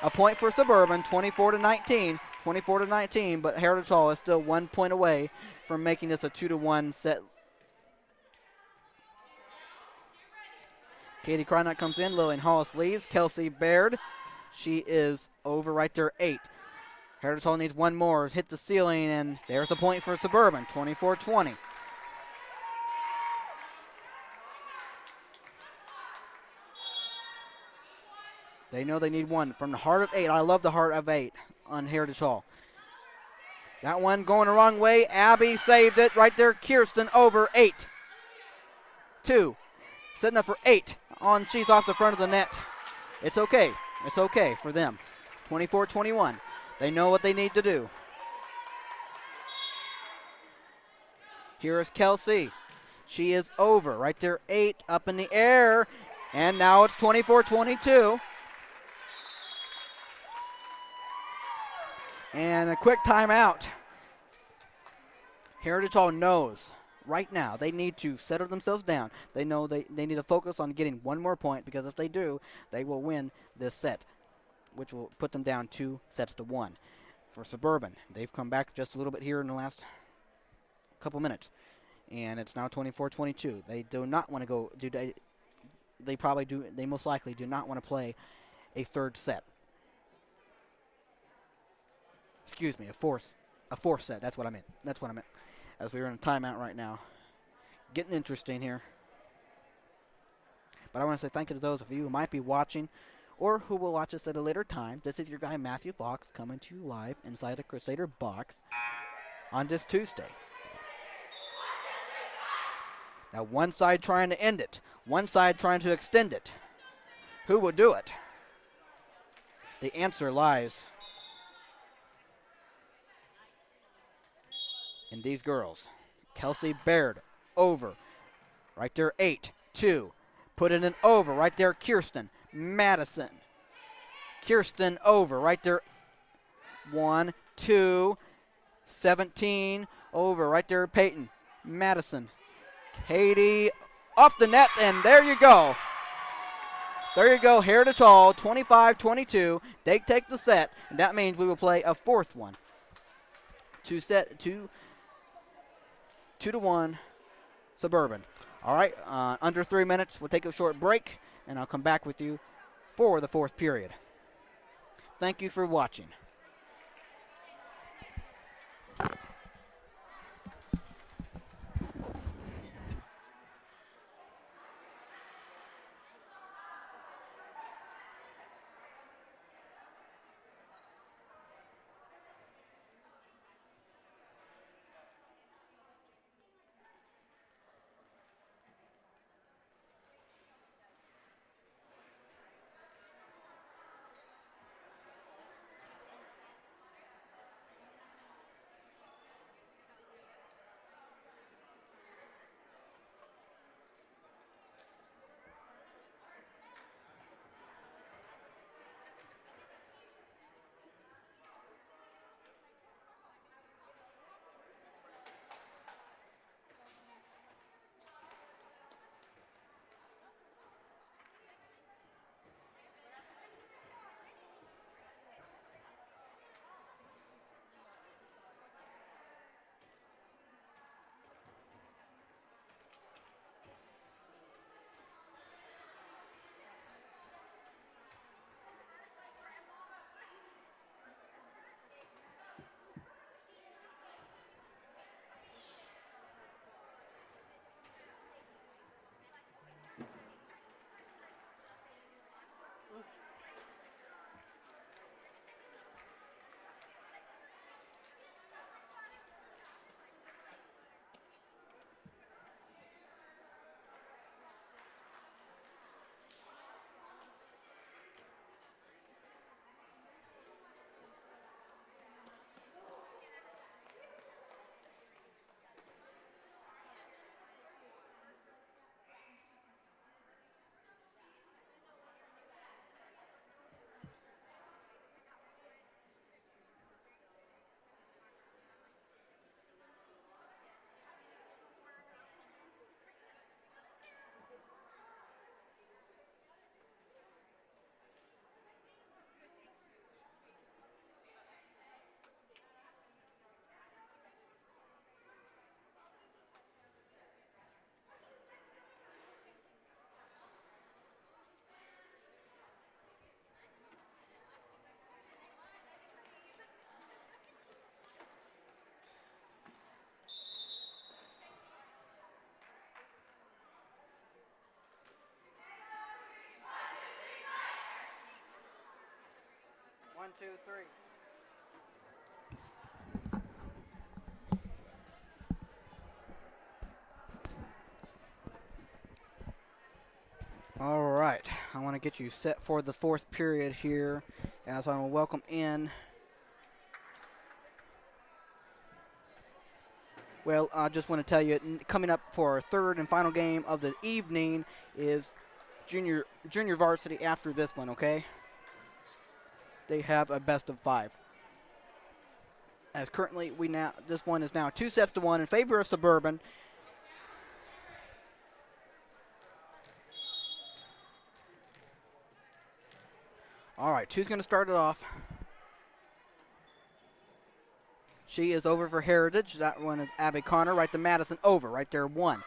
A point for Suburban, 24-19. 24-19, but Heritage Hall is still 1 point away from making this a 2-1 set. Katie Krynott comes in. Lillian Hollis leaves. Kelsey Baird, she is over right there, 8. Heritage Hall needs one more. Hit the ceiling, and there's a point for Suburban, 24-20. They know they need one from the heart of 8. I love the heart of 8 on Heritage Hall. That one going the wrong way. Abby saved it right there. Kirsten over 8. 2. Setting up for 8. She's off the front of the net. It's okay. It's okay for them. 24-21. They know what they need to do. Here is Kelsey. She is over. Right there, 8 up in the air. And now it's 24-22. And a quick timeout. Heritage Hall knows right now they need to settle themselves down. They know they need to focus on getting one more point, because if they do, they will win this set, which will put them down 2-1. For Suburban, they've come back just a little bit here in the last couple minutes, and it's now 24-22. They do not want to go. They probably do. They most likely do not want to play a third set. Excuse me, a fourth set. That's what I meant. As we are in a timeout right now, getting interesting here. But I want to say thank you to those of you who might be watching, or who will watch us at a later time. This is your guy Matthew Fox coming to you live inside the Crusader box on this Tuesday. Now one side trying to end it, one side trying to extend it. Who will do it? The answer lies in these girls. Kelsey Baird over. Right there, 8-2. Put it in over. Right there, Kirsten Madison. Kirsten over. Right there, 1-2. 17 over. Right there, Peyton Madison. Katie off the net, and there you go. There you go, Heritage Hall, 25-22. They take the set, and that means we will play a fourth one. 2-1 Suburban. All right, under 3 minutes. We'll take a short break, and I'll come back with you for the fourth period. Thank you for watching. 1, 2, 3. All right, I want to get you set for the fourth period here as I will welcome in. Well, I just want to tell you, coming up for our third and final game of the evening is junior varsity after this one, okay? They have a best of 5. As currently this one is now 2 sets to 1 in favor of Suburban. All right, who's going to start it off? She is over for Heritage. That one is Abby Connor. Right to Madison. Over. Right there. 1,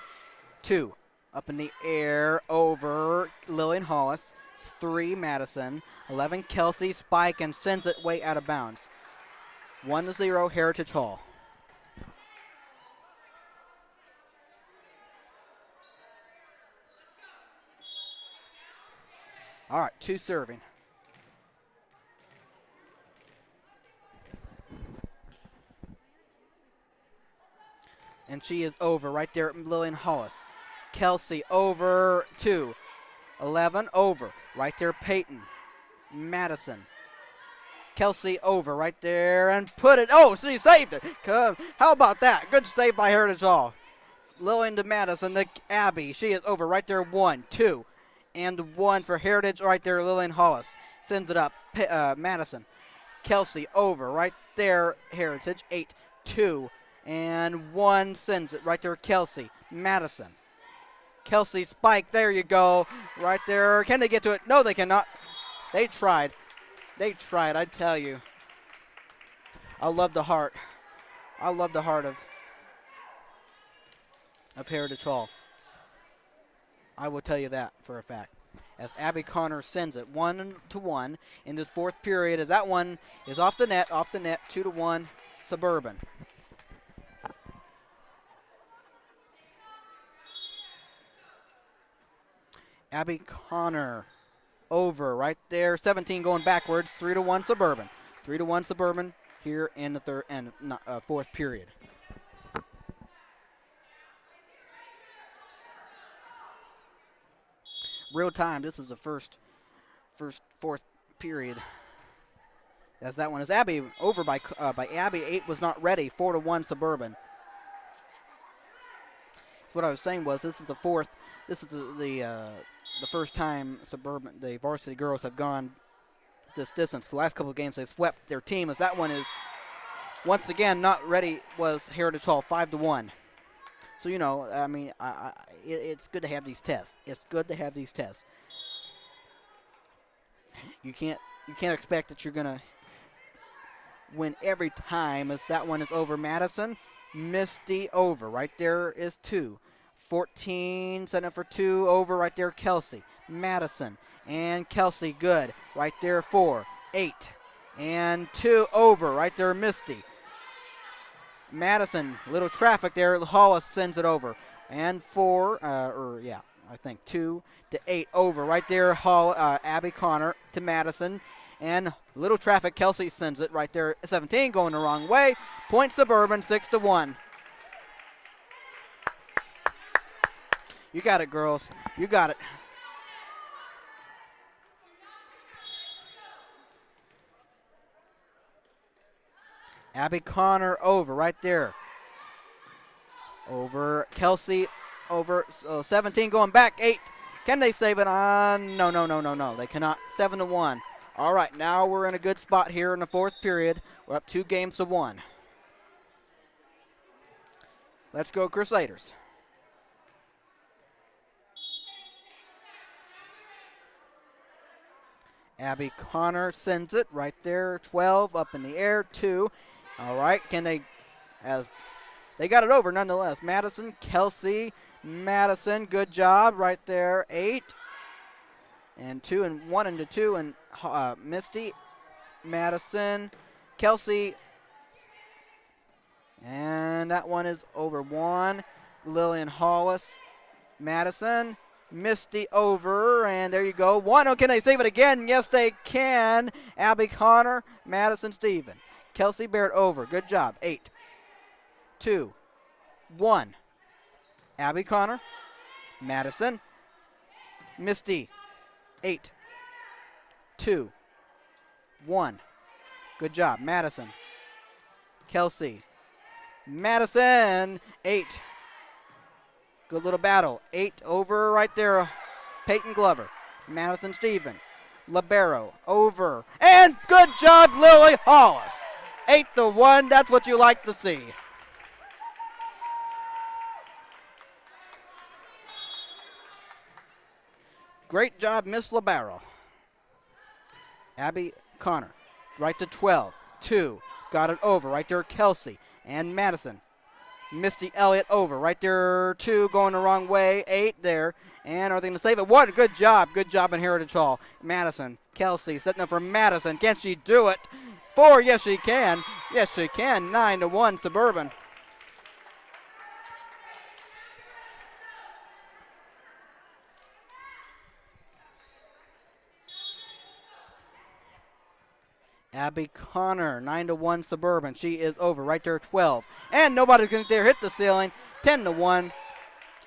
2. Up in the air. Over. Lillian Hollis. 3. Madison. 11. Kelsey. Spike and sends it way out of bounds. 1-0 Heritage Hall. All right, 2 serving. And she is over right there, Lillian Hollis. Kelsey over 2. 11 over. Right there, Peyton. Madison. Kelsey over right there and put it. Oh, she saved it. Come. How about that? Good save by Heritage Hall. Lillian to Madison to Abby. She is over right there. 1, 2. And 1 for Heritage right there, Lillian Hollis. Sends it up. Madison. Kelsey over right there, Heritage. 8, 2. And 1 sends it right there, Kelsey. Madison. Kelsey spike. There you go. Right there. Can they get to it? No, they cannot. They tried. They tried, I tell you. I love the heart. I love the heart of Heritage Hall. I will tell you that for a fact. As Abby Connor sends it 1-1 in this fourth period, as that one is off the net, 2-1, Suburban. Abby Connor over right there. 17 going backwards. 3-1 Suburban. 3-1 Suburban here in the third and fourth period. Real time. This is the fourth period. As that one is Abby over by Abby. 8 was not ready. 4-1 Suburban. So what I was saying was this is the fourth. This is the first time Suburban, the varsity girls, have gone this distance. The last couple of games they swept their team. As that one is once again not ready was Heritage Hall 5-1. So you know, I mean, it's good to have these tests. It's good to have these tests. You can't expect that you're gonna win every time. As that one is over Madison. Misty over right there is 2. 14, setting up for 2, over right there, Kelsey. Madison, and Kelsey, good. Right there, 4, 8, and 2, over, right there, Misty. Madison, little traffic there, Hollis sends it over. And 4, I think 2 to 8, over, right there, Abby Connor to Madison. And little traffic, Kelsey sends it right there, 17, going the wrong way. Point Suburban, 6-1. You got it, girls. You got it. Abby Connor over right there. Over Kelsey. Over 17 going back. 8. Can they save it on? No. They cannot. 7-1. All right, now we're in a good spot here in the fourth period. We're up 2-1. Let's go Crusaders. Abby Connor sends it right there. 12 up in the air. 2. All right. Can they, as they got it over nonetheless. Madison, Kelsey, Madison. Good job right there. 8. And 2 and 1 into 2. And Misty, Madison, Kelsey. And that one is over 1. Lillian Hollis, Madison. Misty over, and there you go. 1. Oh, can they save it again? Yes, they can. Abby Connor, Madison Steven. Kelsey Barrett over. Good job. 8, 2, 1. Abby Connor, Madison, Misty. 8, 2, 1. Good job. Madison, Kelsey, Madison. 8. Good little battle. 8 over right there. Peyton Glover. Madison Stevens. Libero over. And good job, Lily Hollis. 8-1. That's what you like to see. Great job, Miss Libero. Abby Connor. Right to 12. 2. Got it over. Right there, Kelsey. And Madison. Misty Elliott over. Right there, 2 going the wrong way. 8 there. And are they going to save it? 1. Good job. Good job in Heritage Hall. Madison. Kelsey setting up for Madison. Can she do it? 4. Yes, she can. Yes, she can. 9-1 Suburban. Abby Connor, 9-1 Suburban. She is over right there, 12. And nobody's going to dare hit the ceiling. 10-1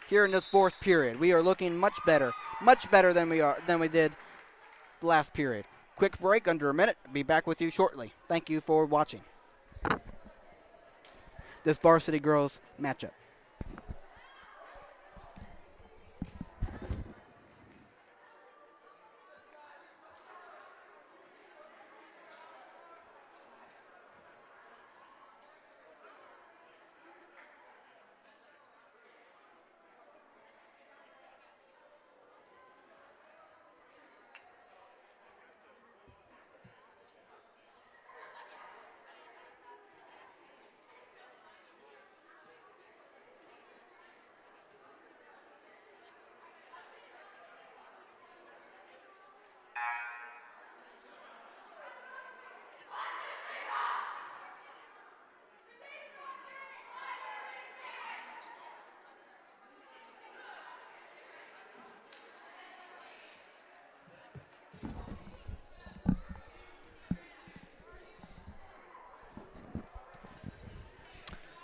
here in this fourth period. We are looking much better than we did the last period. Quick break, under a minute. Be back with you shortly. Thank you for watching this varsity girls matchup.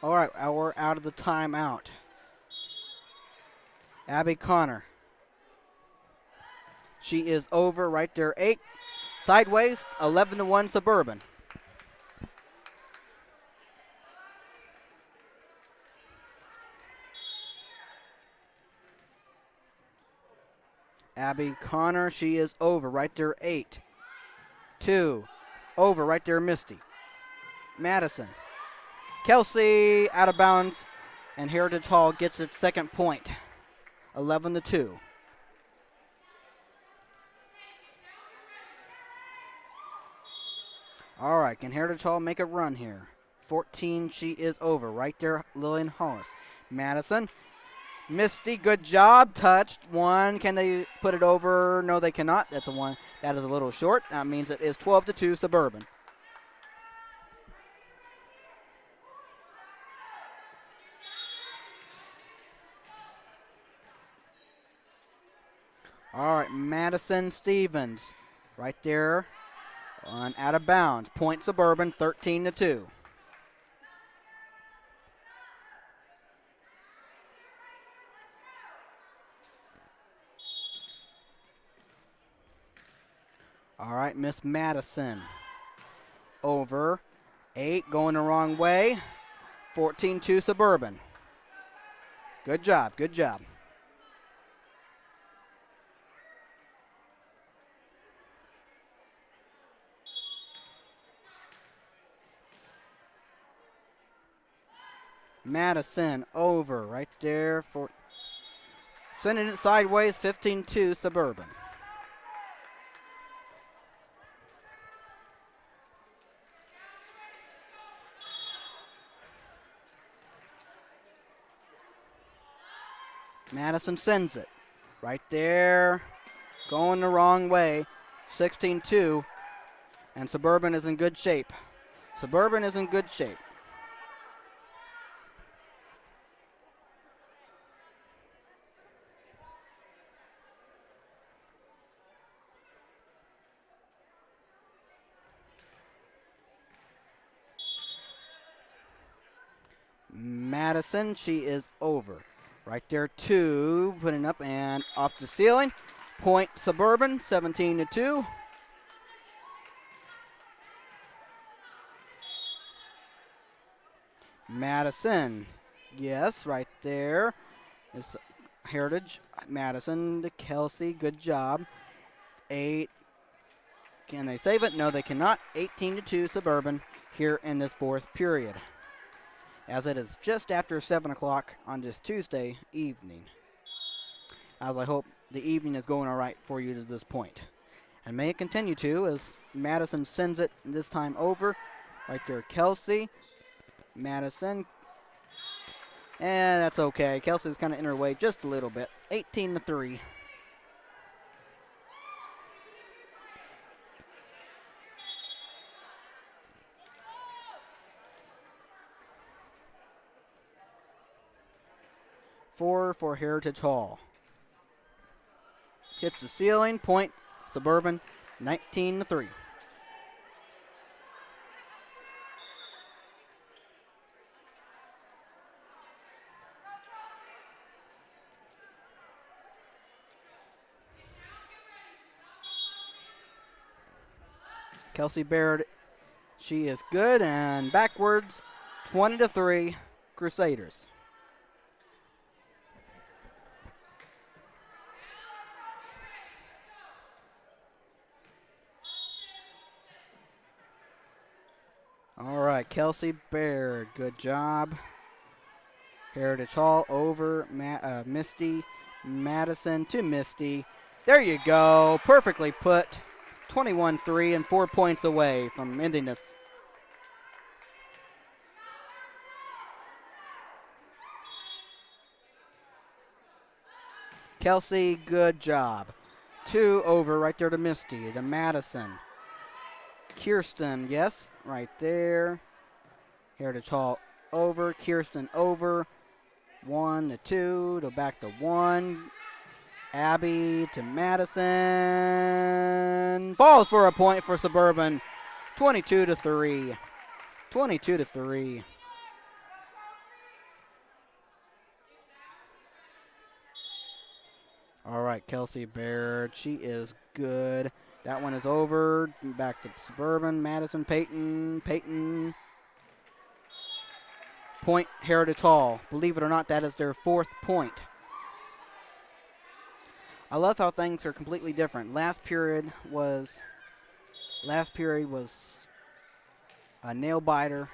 All right, we're out of the timeout. Abby Connor. She is over right there, 8. Sideways, 11-1 Suburban. Abby Connor, she is over right there, 8. 2. Over right there, Misty. Madison. Kelsey out of bounds, and Heritage Hall gets its second point, 11-2. All right, can Heritage Hall make a run here? 14, she is over. Right there, Lillian Hollis. Madison. Misty, good job. Touched. 1. Can they put it over? No, they cannot. That's a 1. That is a little short. That means it is 12-2 Suburban. All right, Madison Stevens. Right there. On out of bounds. Point Suburban, 13-2. All right, Miss Madison. Over. 8 going the wrong way. 14-2 Suburban. Good job, good job. Madison over right there for sending it sideways, 15-2 Suburban. Madison sends it right there, going the wrong way, 16-2, and Suburban is in good shape. Suburban is in good shape. Madison, she is over. Right there, 2, putting up and off the ceiling. Point Suburban, 17-2. Madison, yes, right there. It's Heritage. Madison to Kelsey, good job. 8. Can they save it? No, they cannot. 18-2 Suburban here in this fourth period, as it is just after 7 o'clock on this Tuesday evening. As I hope the evening is going all right for you to this point. And may it continue to, as Madison sends it this time over. Right there, Kelsey. Madison. And that's okay. Kelsey's kind of in her way just a little bit. 18-3. Four for Heritage Hall. Hits the ceiling. Point Suburban, 19-3. Kelsey Baird, she is good, and backwards, 20-3, Crusaders. All right, Kelsey Baird, good job. Heritage Hall over, Misty Madison to Misty. There you go, perfectly put. 21-3 and 4 points away from ending this. Kelsey, good job. 2 over right there to Misty, to Madison. Kirsten, yes, right there. Heritage Hall over, Kirsten over. 1-2, to back to 1. Abby to Madison. Falls for a point for Suburban. 22-3. 22-3. All right, Kelsey Baird. She is good. That one is over. Back to Suburban. Madison, Peyton. Peyton. Point Heritage Hall. Believe it or not, that is their 4th point. I love how things are completely different. Last period was a nail biter,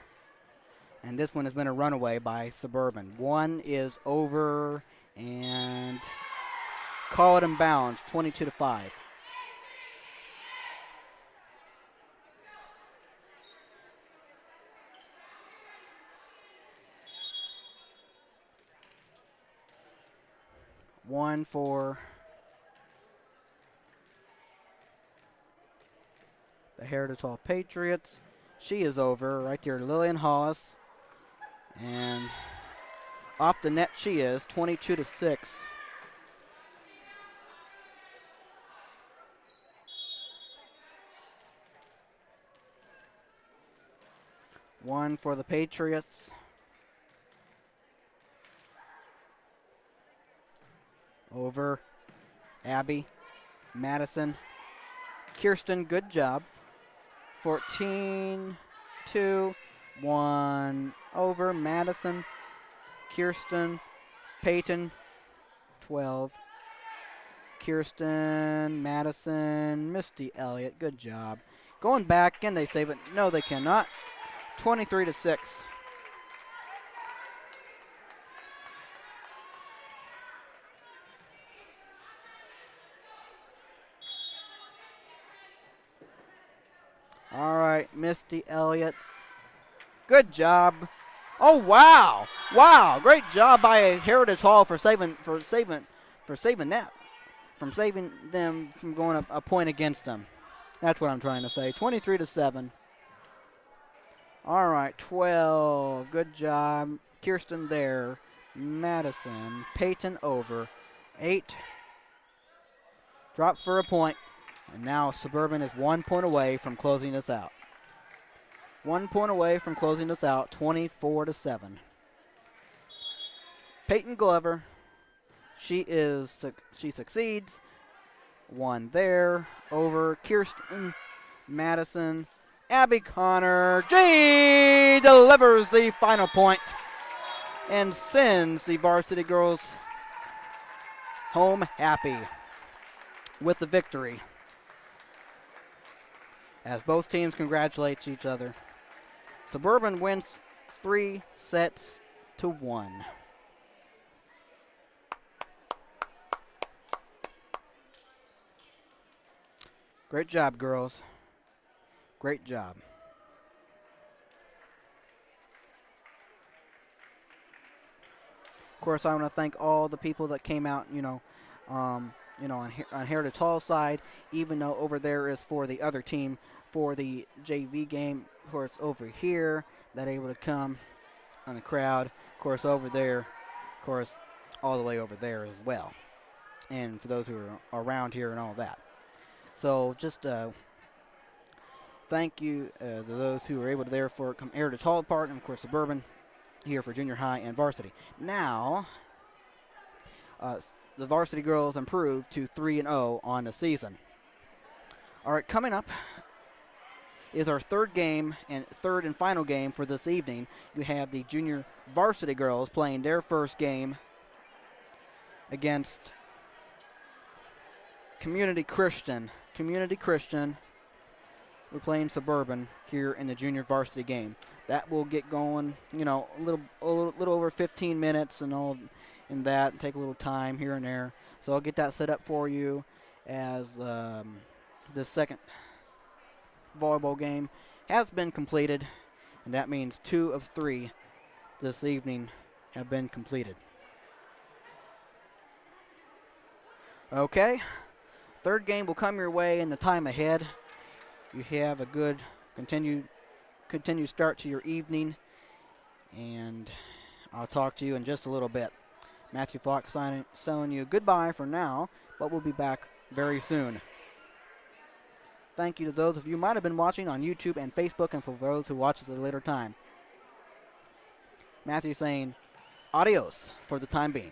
and this one has been a runaway by Suburban. 1 is over and call it in bounds, 22-5. One for the Heritage Hall Patriots. She is over right there, Lillian Hollis. And off the net she is, 22-6. One for the Patriots. Over. Abby. Madison. Kirsten, good job. 14-2. 1 over. Madison. Kirsten. Peyton. 12. Kirsten. Madison. Misty Elliott, good job. Going back, and they save it. No, they cannot. 23-6. All right, Misty Elliott. Good job. Oh wow. Wow, great job by Heritage Hall for saving that. From saving them from going a point against them. That's what I'm trying to say. 23-7. All right, 12. Good job. Kirsten there. Madison. Peyton over. 8. Drops for a point. And now Suburban is 1 point away from closing this out. 1 point away from closing this out, 24-7. Peyton Glover. She succeeds. 1 there over Kirsten Madison. Abby Connor. G delivers the final point and sends the varsity girls home happy with the victory, as both teams congratulate each other. Suburban wins 3-1. Great job, girls. Great job. Of course, I want to thank all the people that came out, on Heritage Hall's side, even though over there is for the other team for the JV game. Of course, over here, that able to come on the crowd. Of course, over there, of course, all the way over there as well. And for those who are around here and all that. So just thank you to those who were able to there for Heritage Hall part, and of course Suburban here for junior high and varsity. Now, the varsity girls improved to 3-0 on the season. All right, coming up is our third and final game for this evening. You have the junior varsity girls playing their first game against Community Christian. We're playing Suburban here in the junior varsity game. That will get going, a little over 15 minutes and all in that. Take a little time here and there. So I'll get that set up for you as the second volleyball game has been completed, and that means 2 of 3 this evening have been completed. Okay, third game will come your way in the time ahead. You have a good continued start to your evening, and I'll talk to you in just a little bit. Matthew Fox telling you goodbye for now, but we'll be back very soon. Thank you to those of you who might have been watching on YouTube and Facebook, and for those who watch us at a later time. Matthew saying adios for the time being.